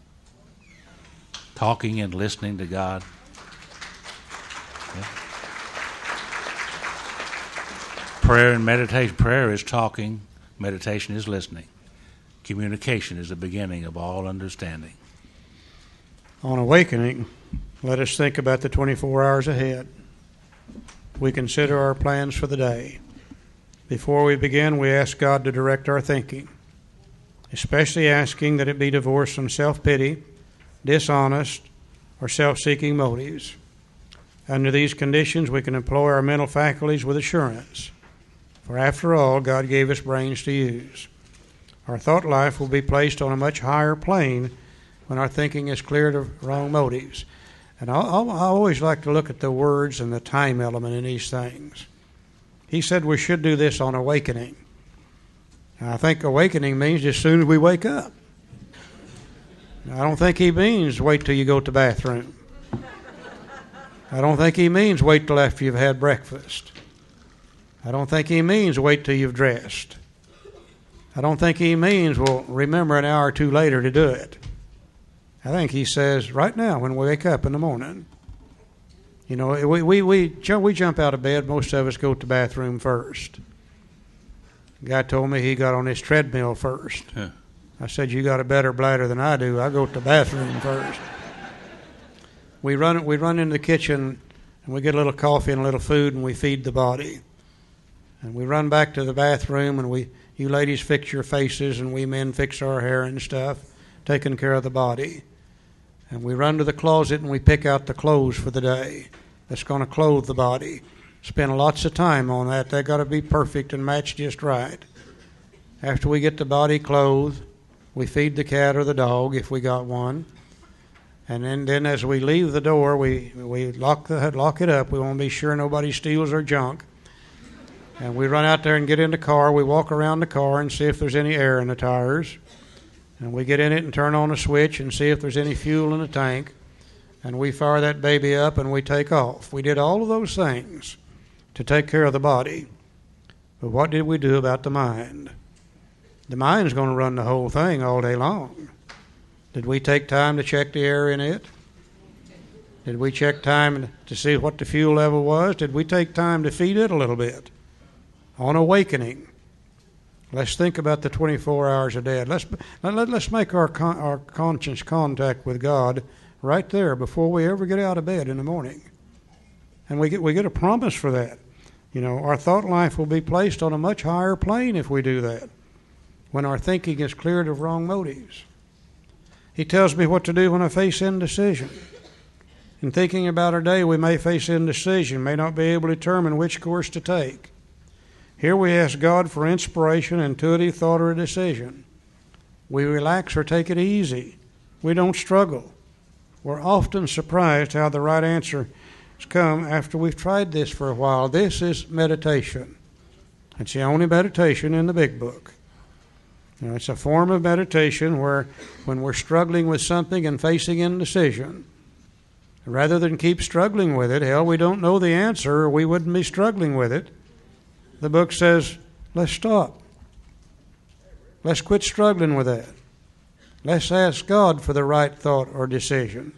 Talking and listening to God. Yeah. Prayer and meditation. Prayer is talking. Meditation is listening. Communication is the beginning of all understanding. On awakening, let us think about the 24 hours ahead. We consider our plans for the day. Before we begin, we ask God to direct our thinking, especially asking that it be divorced from self-pity, dishonest, or self-seeking motives. Under these conditions, we can employ our mental faculties with assurance. For after all, God gave us brains to use. Our thought life will be placed on a much higher plane when our thinking is cleared of wrong motives. And I always like to look at the words and the time element in these things. He said we should do this on awakening. I think awakening means as soon as we wake up. I don't think he means wait till you go to the bathroom. I don't think he means wait till after you've had breakfast. I don't think he means wait till you've dressed. I don't think he means, well, remember an hour or two later to do it. I think he says right now when we wake up in the morning. You know, we jump out of bed. Most of us go to the bathroom first. The guy told me he got on his treadmill first. Huh. I said, you got a better bladder than I do. I go to the bathroom first. We run into the kitchen, and we get a little coffee and a little food, and we feed the body. And we run back to the bathroom, and you ladies fix your faces, and we men fix our hair and stuff, taking care of the body. And we run to the closet, and we pick out the clothes for the day that's going to clothe the body. Spend lots of time on that. They got to be perfect and match just right. After we get the body clothed, we feed the cat or the dog if we got one. And then as we leave the door, we lock it up. We want to be sure nobody steals our junk. And we run out there and get in the car. We walk around the car and see if there's any air in the tires. And we get in it and turn on a switch and see if there's any fuel in the tank. And we fire that baby up and we take off. We did all of those things to take care of the body. But what did we do about the mind? The mind's going to run the whole thing all day long. Did we take time to check the air in it? Did we check time to see what the fuel level was? Did we take time to feed it a little bit? On awakening, let's think about the 24 hours a day. Let's make our conscious contact with God right there before we ever get out of bed in the morning. And we get a promise for that. You know, our thought life will be placed on a much higher plane if we do that, when our thinking is cleared of wrong motives. He tells me what to do when I face indecision. In thinking about our day, we may face indecision, may not be able to determine which course to take. Here we ask God for inspiration, intuitive thought, or a decision. We relax or take it easy. We don't struggle. We're often surprised how the right answer has come after we've tried this for a while. This is meditation. It's the only meditation in the big book. You know, it's a form of meditation where when we're struggling with something and facing indecision, rather than keep struggling with it, hell, we don't know the answer or we wouldn't be struggling with it. The book says, let's stop. Let's quit struggling with that. Let's ask God for the right thought or decision.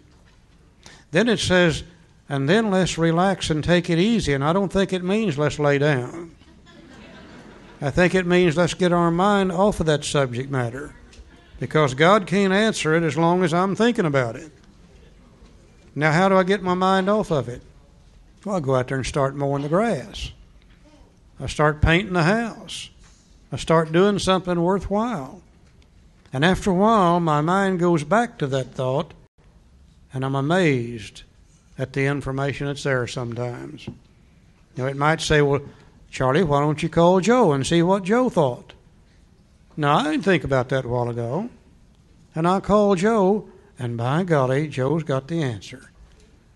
Then it says, and then let's relax and take it easy. And I don't think it means let's lay down. I think it means let's get our mind off of that subject matter. Because God can't answer it as long as I'm thinking about it. Now, how do I get my mind off of it? Well, I go out there and start mowing the grass. I start painting the house. I start doing something worthwhile. And after a while, my mind goes back to that thought, and I'm amazed at the information that's there sometimes. It might say, well, Charlie, why don't you call Joe and see what Joe thought? No, I didn't think about that a while ago. And I called Joe, and by golly, Joe's got the answer.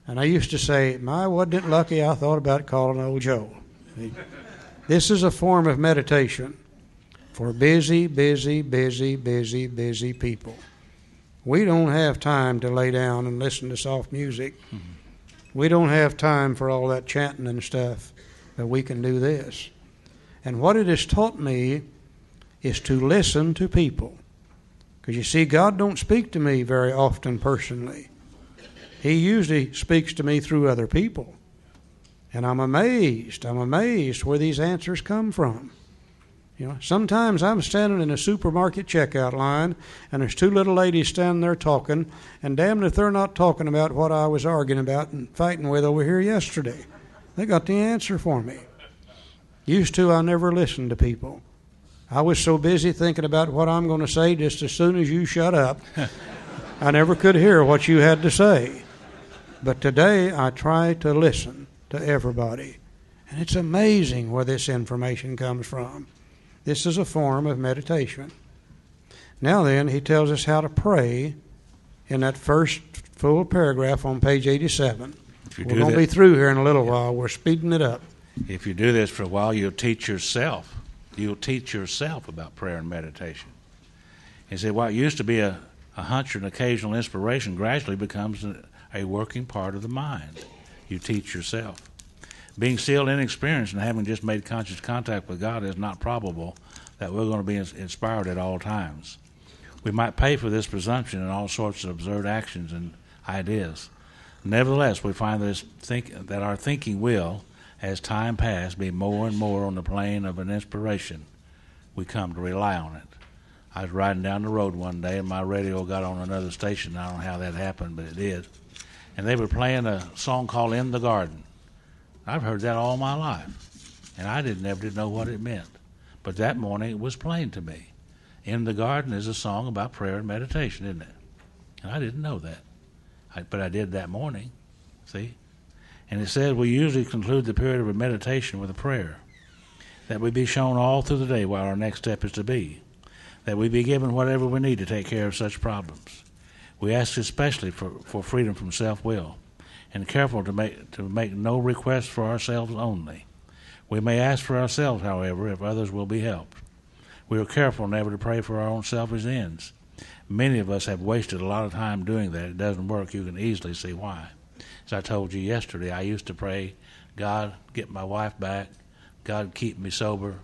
And I used to say, wasn't it lucky I thought about calling old Joe? This is a form of meditation for busy people. We don't have time to lay down and listen to soft music. Mm-hmm. We don't have time for all that chanting and stuff, but we can do this. And what it has taught me is to listen to people. Because you see, God don't speak to me very often personally. He usually speaks to me through other people. And I'm amazed where these answers come from. Sometimes I'm standing in a supermarket checkout line, and there's two little ladies standing there talking, and damn if they're not talking about what I was arguing about and fighting with over here yesterday. They got the answer for me. Used to, I never listened to people. I was so busy thinking about what I'm going to say just as soon as you shut up, I never could hear what you had to say. But today, I try to listen to everybody. And it's amazing where this information comes from. This is a form of meditation. Now then, he tells us how to pray in that first full paragraph on page 87. We're going to be through here in a little while. We're speeding it up. If you do this for a while, you'll teach yourself. You'll teach yourself about prayer and meditation. He said, what used to be a hunch or an occasional inspiration gradually becomes a working part of the mind. You teach yourself. Being still inexperienced and having just made conscious contact with God is not probable that we're going to be inspired at all times. We might pay for this presumption in all sorts of absurd actions and ideas. Nevertheless, we find that our thinking will, as time passes, be more and more on the plane of an inspiration. We come to rely on it. I was riding down the road one day, and my radio got on another station. I don't know how that happened, but it did. And they were playing a song called In the Garden. I've heard that all my life, and I never did know what it meant. But that morning it was plain to me. In the Garden is a song about prayer and meditation, isn't it? And I didn't know that. But I did that morning, see? And it says we usually conclude the period of meditation with a prayer, that we be shown all through the day what our next step is to be, that we be given whatever we need to take care of such problems. We ask especially for freedom from self-will, and careful to make no requests for ourselves only. We may ask for ourselves, however, if others will be helped. We are careful never to pray for our own selfish ends. Many of us have wasted a lot of time doing that. It doesn't work. You can easily see why. As I told you yesterday, I used to pray, God, get my wife back. God, keep me sober.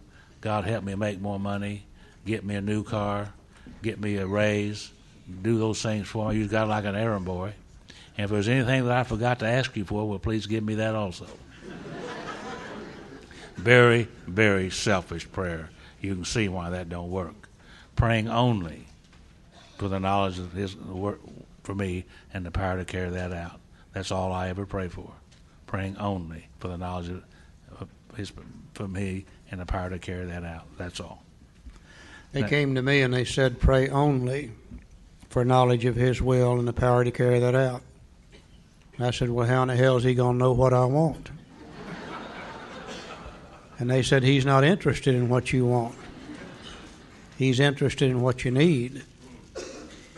God, help me make more money. Get me a new car. Get me a raise. Do those things for me. You got like an errand boy. And if there's anything that I forgot to ask you for, well, please give me that also. Very, very selfish prayer. You can see why that don't work. Praying only for the knowledge of His work for me and the power to carry that out. That's all I ever pray for. Praying only for the knowledge of His for me and the power to carry that out. That's all. They came to me and they said, pray only for knowledge of His will and the power to carry that out. I said, well, how in the hell is He going to know what I want? And they said, He's not interested in what you want. He's interested in what you need.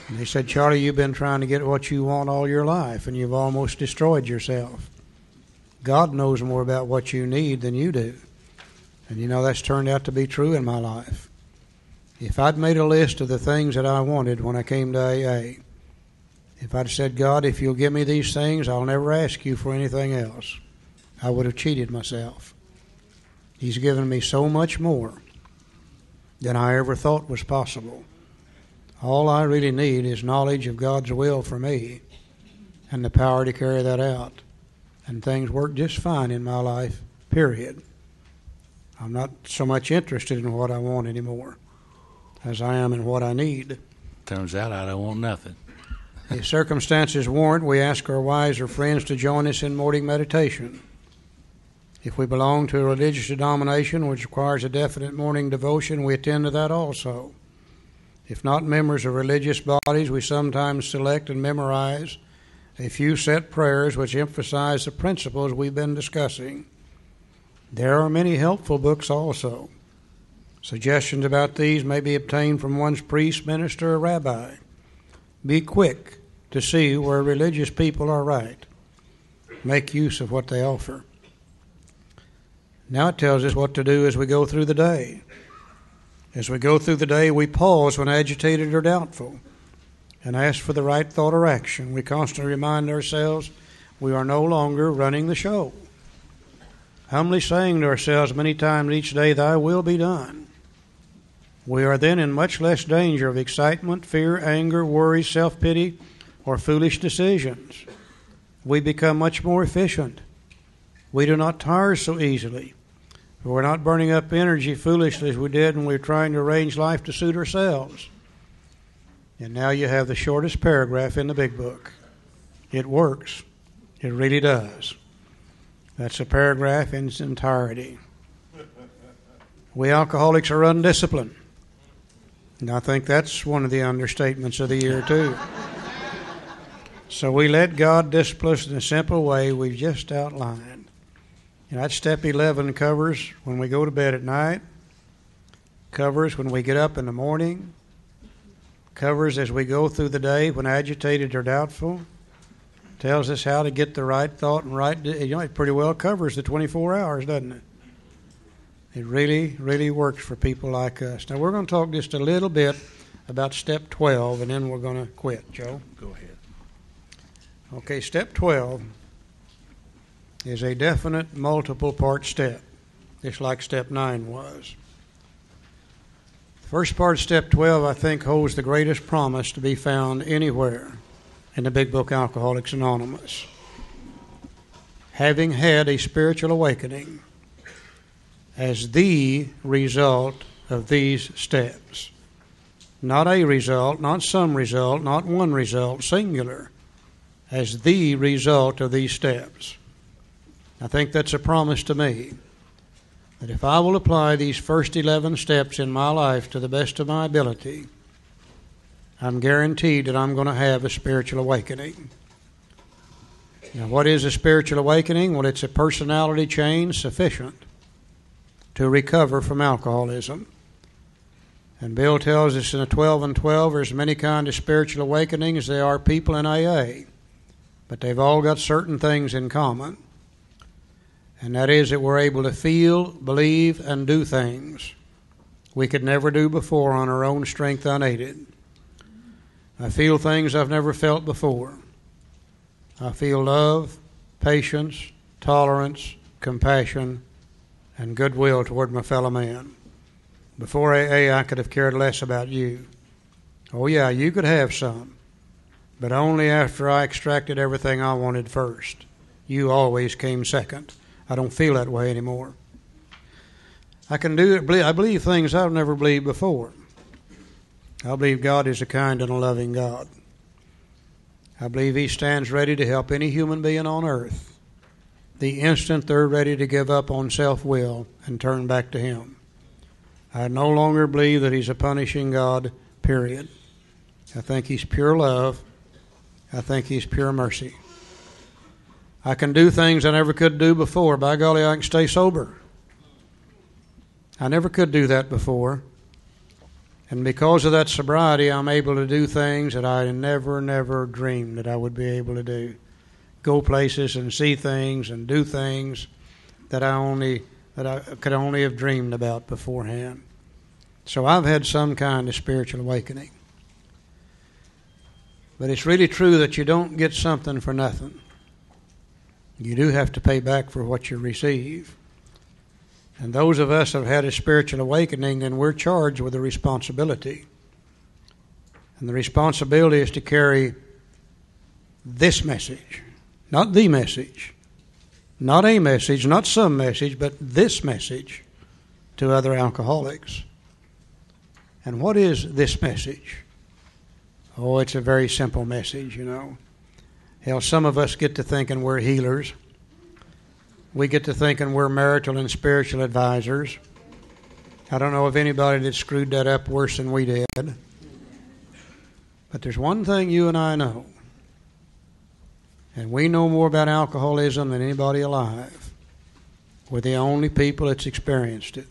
And they said, Charlie, you've been trying to get what you want all your life, and you've almost destroyed yourself. God knows more about what you need than you do. And that's turned out to be true in my life. If I'd made a list of the things that I wanted when I came to AA, if I'd said, God, if you'll give me these things, I'll never ask you for anything else, I would have cheated myself. He's given me so much more than I ever thought was possible. All I really need is knowledge of God's will for me and the power to carry that out. And things work just fine in my life, period. I'm not so much interested in what I want anymore as I am in what I need. Turns out I don't want nothing. If circumstances warrant, we ask our wives or friends to join us in morning meditation. If we belong to a religious denomination which requires a definite morning devotion, we attend to that also. If not members of religious bodies, we sometimes select and memorize a few set prayers which emphasize the principles we've been discussing. There are many helpful books also. Suggestions about these may be obtained from one's priest, minister, or rabbi. Be quick to see where religious people are right. Make use of what they offer. Now it tells us what to do as we go through the day. As we go through the day, we pause when agitated or doubtful and ask for the right thought or action. We constantly remind ourselves we are no longer running the show. Humbly saying to ourselves many times each day, "Thy will be done." We are then in much less danger of excitement, fear, anger, worry, self-pity, or foolish decisions. We become much more efficient. We do not tire so easily. We're not burning up energy foolishly as we did when we were trying to arrange life to suit ourselves. And now you have the shortest paragraph in the big book. It works. It really does. That's a paragraph in its entirety. We alcoholics are undisciplined. And I think that's one of the understatements of the year, too. So we let God discipline us in a simple way we've just outlined. And that step 11 covers when we go to bed at night, covers when we get up in the morning, covers as we go through the day when agitated or doubtful, tells us how to get the right thought and right, it pretty well covers the 24 hours, doesn't it? It really, really works for people like us. Now we're going to talk just a little bit about step 12, and then we're going to quit. Joe? Go ahead. Okay, step 12 is a definite multiple-part step, just like step 9 was. The first part of step 12, I think, holds the greatest promise to be found anywhere in the big book Alcoholics Anonymous. Having had a spiritual awakening as the result of these steps. Not a result, not some result, not one result, singular, as the result of these steps. I think that's a promise to me, that if I will apply these first 11 steps in my life to the best of my ability, I'm guaranteed that I'm going to have a spiritual awakening. Now, what is a spiritual awakening? Well, it's a personality change sufficient to recover from alcoholism. And Bill tells us in the 12 and 12, there's many kinds of spiritual awakenings as there are people in AA. But they've all got certain things in common. And that is that we're able to feel, believe, and do things we could never do before on our own strength unaided. I feel things I've never felt before. I feel love, patience, tolerance, compassion, and goodwill toward my fellow man. Before AA, I could have cared less about you. Oh yeah, you could have some, but only after I extracted everything I wanted first. You always came second. I don't feel that way anymore. I believe things I've never believed before. I believe God is a kind and a loving God. I believe He stands ready to help any human being on earth the instant they're ready to give up on self-will and turn back to Him. I no longer believe that He's a punishing God, period. I think He's pure love. I think He's pure mercy. I can do things I never could do before. By golly, I can stay sober. I never could do that before. And because of that sobriety, I'm able to do things that I never dreamed that I would be able to do. Go places and see things and do things that I could only have dreamed about beforehand. So I've had some kind of spiritual awakening. But it's really true that you don't get something for nothing. You do have to pay back for what you receive. And those of us who have had a spiritual awakening, then we're charged with a responsibility. And the responsibility is to carry this message. Not the message, not a message, not some message, but this message to other alcoholics. And what is this message? Oh, it's a very simple message, you know. Hell, some of us get to thinking we're healers. We get to thinking we're marital and spiritual advisors. I don't know of anybody that screwed that up worse than we did. But there's one thing you and I know, and we know more about alcoholism than anybody alive. We're the only people that's experienced it.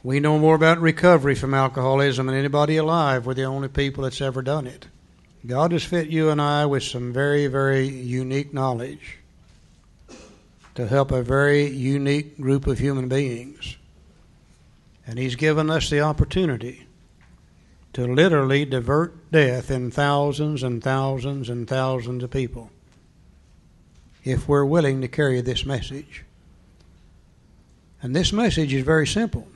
We know more about recovery from alcoholism than anybody alive. We're the only people that's ever done it. God has fit you and I with some very, very unique knowledge to help a very unique group of human beings. And He's given us the opportunity to literally divert death in thousands and thousands and thousands of people if we're willing to carry this message. And this message is very simple.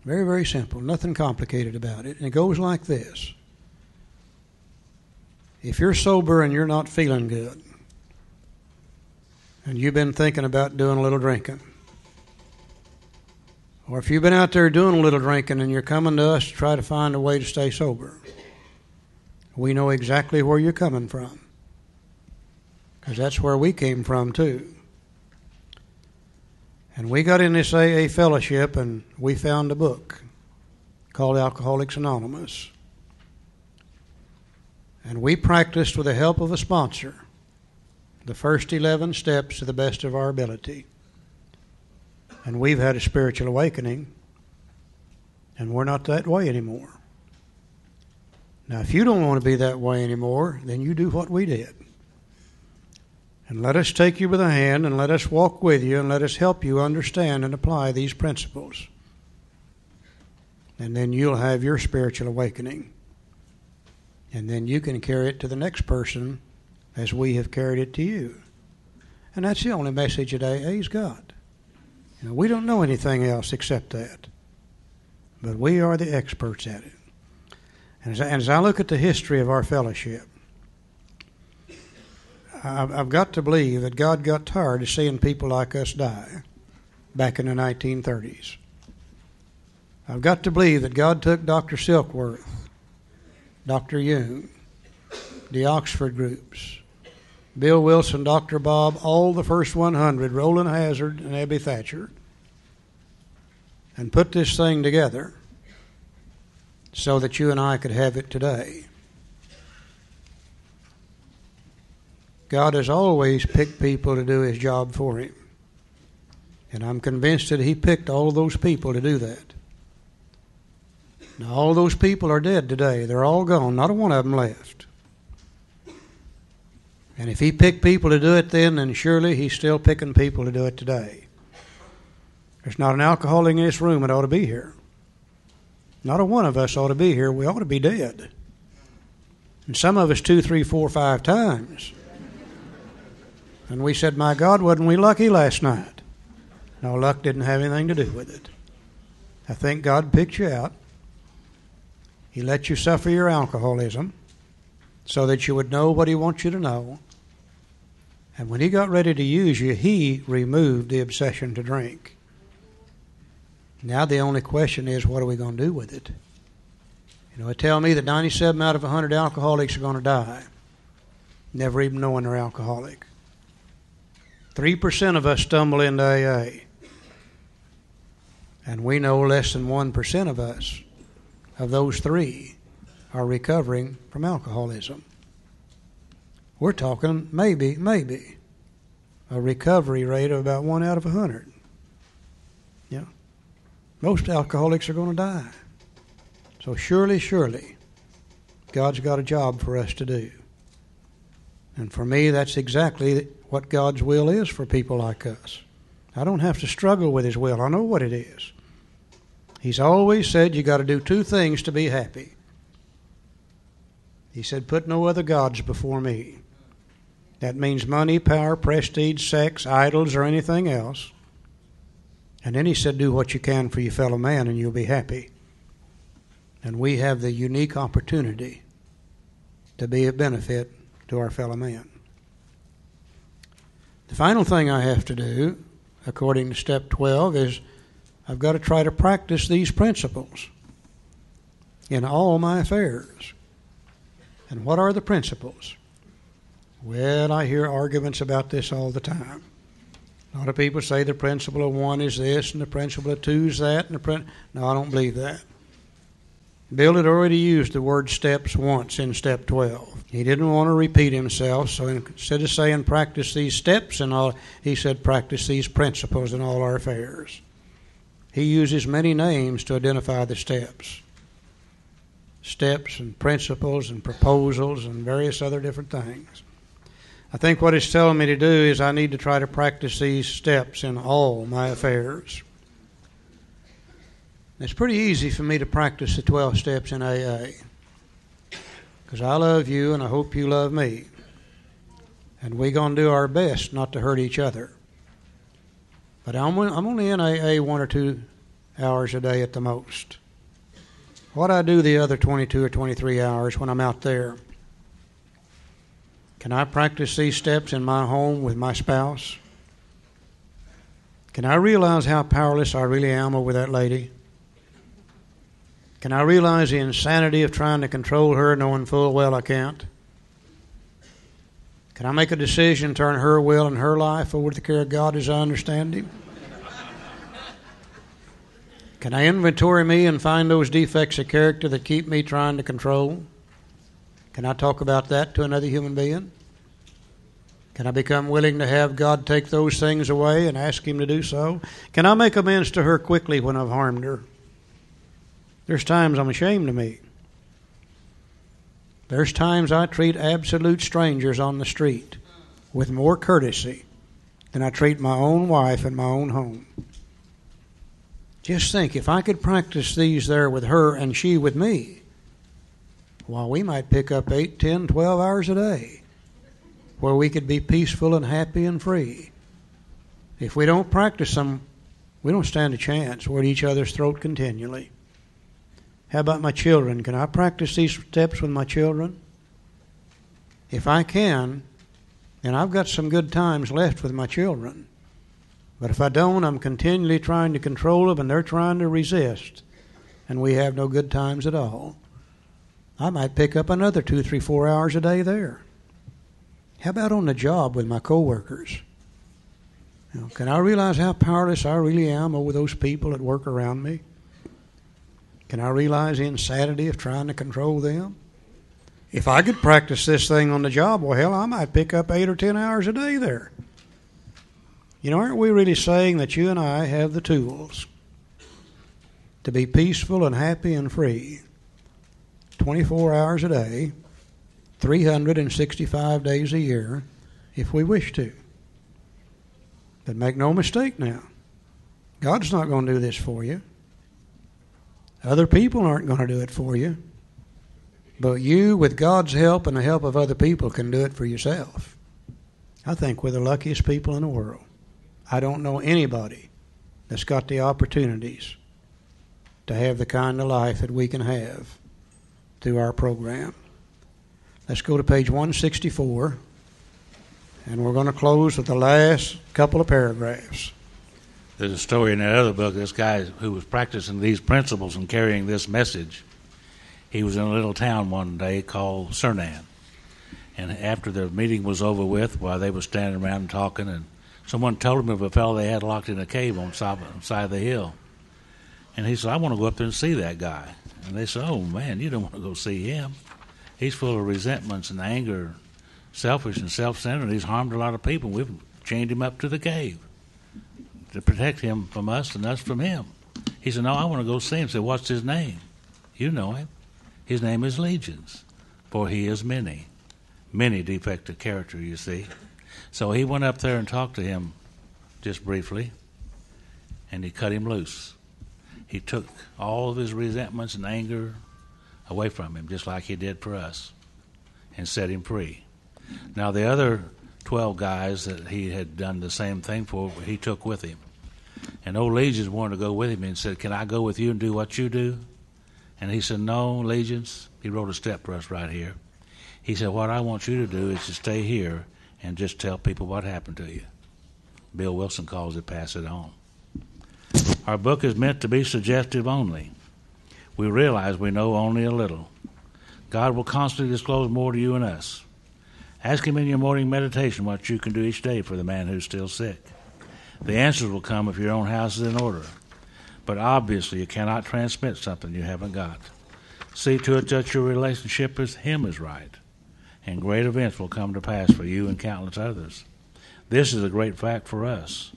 Very, very simple. Nothing complicated about it. And it goes like this. If you're sober and you're not feeling good, and you've been thinking about doing a little drinking, or if you've been out there doing a little drinking and you're coming to us to try to find a way to stay sober, we know exactly where you're coming from, because that's where we came from too. And we got in this AA fellowship and we found a book called Alcoholics Anonymous. And we practiced with the help of a sponsor the first 11 steps to the best of our ability. And we've had a spiritual awakening, and we're not that way anymore. Now, if you don't want to be that way anymore, then you do what we did. And let us take you by the hand, and let us walk with you, and let us help you understand and apply these principles. And then you'll have your spiritual awakening. And then you can carry it to the next person as we have carried it to you. And that's the only message that AA's got. You know, we don't know anything else except that. But we are the experts at it. And as I look at the history of our fellowship, I've got to believe that God got tired of seeing people like us die back in the 1930s. I've got to believe that God took Dr. Silkworth, Dr. Jung, the Oxford groups, Bill Wilson, Dr. Bob, all the first 100, Roland Hazard and Abby Thatcher, and put this thing together so that you and I could have it today. God has always picked people to do His job for Him. And I'm convinced that He picked all of those people to do that. Now, all those people are dead today. They're all gone. Not a one of them left. And if He picked people to do it then surely He's still picking people to do it today. There's not an alcoholic in this room that ought to be here. Not a one of us ought to be here. We ought to be dead. And some of us 2, 3, 4, 5 times. And we said, my God, wasn't we lucky last night? No, luck didn't have anything to do with it. I think God picked you out. He let you suffer your alcoholism so that you would know what He wants you to know. And when He got ready to use you, He removed the obsession to drink. Now the only question is, what are we going to do with it? You know, they tell me that 97 out of 100 alcoholics are going to die, never even knowing they're alcoholic. 3% of us stumble into AA. And we know less than 1% of us, of those 3, are recovering from alcoholism. We're talking maybe, a recovery rate of about 1 out of 100. Yeah. Most alcoholics are going to die. So surely, God's got a job for us to do. And for me, that's exactly what God's will is for people like us. I don't have to struggle with His will. I know what it is. He's always said you got to do 2 things to be happy. He said, put no other gods before me. That means money, power, prestige, sex, idols, or anything else. And then He said, do what you can for your fellow man and you'll be happy. And we have the unique opportunity to be a benefit to our fellow man. The final thing I have to do, according to step 12, is I've got to try to practice these principles in all my affairs. And what are the principles? Well, I hear arguments about this all the time. A lot of people say the principle of 1 is this, and the principle of 2 is that, and no, I don't believe that. Bill had already used the word steps once in step 12. He didn't want to repeat himself, so instead of saying practice these steps and all, he said practice these principles in all our affairs. He uses many names to identify the steps. Steps and principles and proposals and various other different things. I think what it's telling me to do is I need to try to practice these steps in all my affairs. It's pretty easy for me to practice the 12 steps in AA because I love you and I hope you love me. And we're going to do our best not to hurt each other. But I'm only in AA 1 or 2 hours a day at the most. What I do the other 22 or 23 hours when I'm out there? Can I practice these steps in my home with my spouse? Can I realize how powerless I really am over that lady? Can I realize the insanity of trying to control her knowing full well I can't? Can I make a decision to turn her will and her life over to the care of God as I understand Him? Can I inventory me and find those defects of character that keep me trying to control? Can I talk about that to another human being? Can I become willing to have God take those things away and ask Him to do so? Can I make amends to her quickly when I've harmed her? There's times I'm ashamed of me. There's times I treat absolute strangers on the street with more courtesy than I treat my own wife in my own home. Just think, if I could practice these there with her and she with me, well, we might pick up 8, 10, 12 hours a day where we could be peaceful and happy and free. If we don't practice them, we don't stand a chance. We're at each other's throat continually. How about my children? Can I practice these steps with my children? If I can, then I've got some good times left with my children. But if I don't, I'm continually trying to control them and they're trying to resist. And we have no good times at all. I might pick up another 2, 3, 4 hours a day there. How about on the job with my coworkers? Can I realize how powerless I really am over those people that work around me? Can I realize the insanity of trying to control them? If I could practice this thing on the job, well, hell, I might pick up 8 or 10 hours a day there. Aren't we really saying that you and I have the tools to be peaceful and happy and free 24 hours a day, 365 days a year, if we wish to? But make no mistake now, God's not going to do this for you. Other people aren't going to do it for you. But you, with God's help and the help of other people, can do it for yourself. I think we're the luckiest people in the world. I don't know anybody that's got the opportunities to have the kind of life that we can have through our program. Let's go to page 164, and we're going to close with the last couple of paragraphs. There's a story in that other book, this guy who was practicing these principles and carrying this message. He was in a little town one day called Cernan. And after the meeting was over with, while they were standing around and talking, and someone told him of a fellow they had locked in a cave on the side of the hill. And he said, I want to go up there and see that guy. And they said, oh, man, you don't want to go see him. He's full of resentments and anger, selfish and self-centered. He's harmed a lot of people. We've chained him up to the cave to protect him from us and us from him. He said, no, I want to go see him. I said, what's his name? You know him. His name is Legions, for he is many defective character, you see. So he went up there and talked to him just briefly, and he cut him loose. He took all of his resentments and anger away from him, just like he did for us, and set him free. Now, the other 12 guys that he had done the same thing for, he took with him. And old Legions wanted to go with him and said, can I go with you and do what you do? And he said, no, Legions. He wrote a step for us right here. He said, what I want you to do is to stay here and just tell people what happened to you. Bill Wilson calls it pass it on. Our book is meant to be suggestive only. We realize we know only a little. God will constantly disclose more to you and us. Ask him in your morning meditation what you can do each day for the man who's still sick. The answers will come if your own house is in order. But obviously you cannot transmit something you haven't got. See to it that your relationship with Him is right, and great events will come to pass for you and countless others. This is a great fact for us.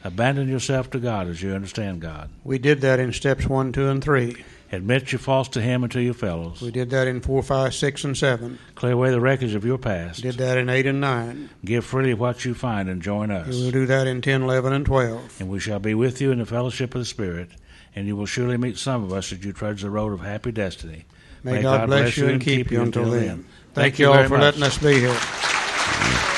Abandon yourself to God as you understand God. We did that in steps 1, 2, and 3. Admit your faults to Him and to your fellows. We did that in 4, 5, 6, and 7. Clear away the wreckage of your past. Did that in 8 and 9. Give freely what you find and join us. We will do that in 10, 11, and 12. And we shall be with you in the fellowship of the Spirit, and you will surely meet some of us as you trudge the road of happy destiny. May God bless you and keep you until then. Thank you all very for much. letting us be here.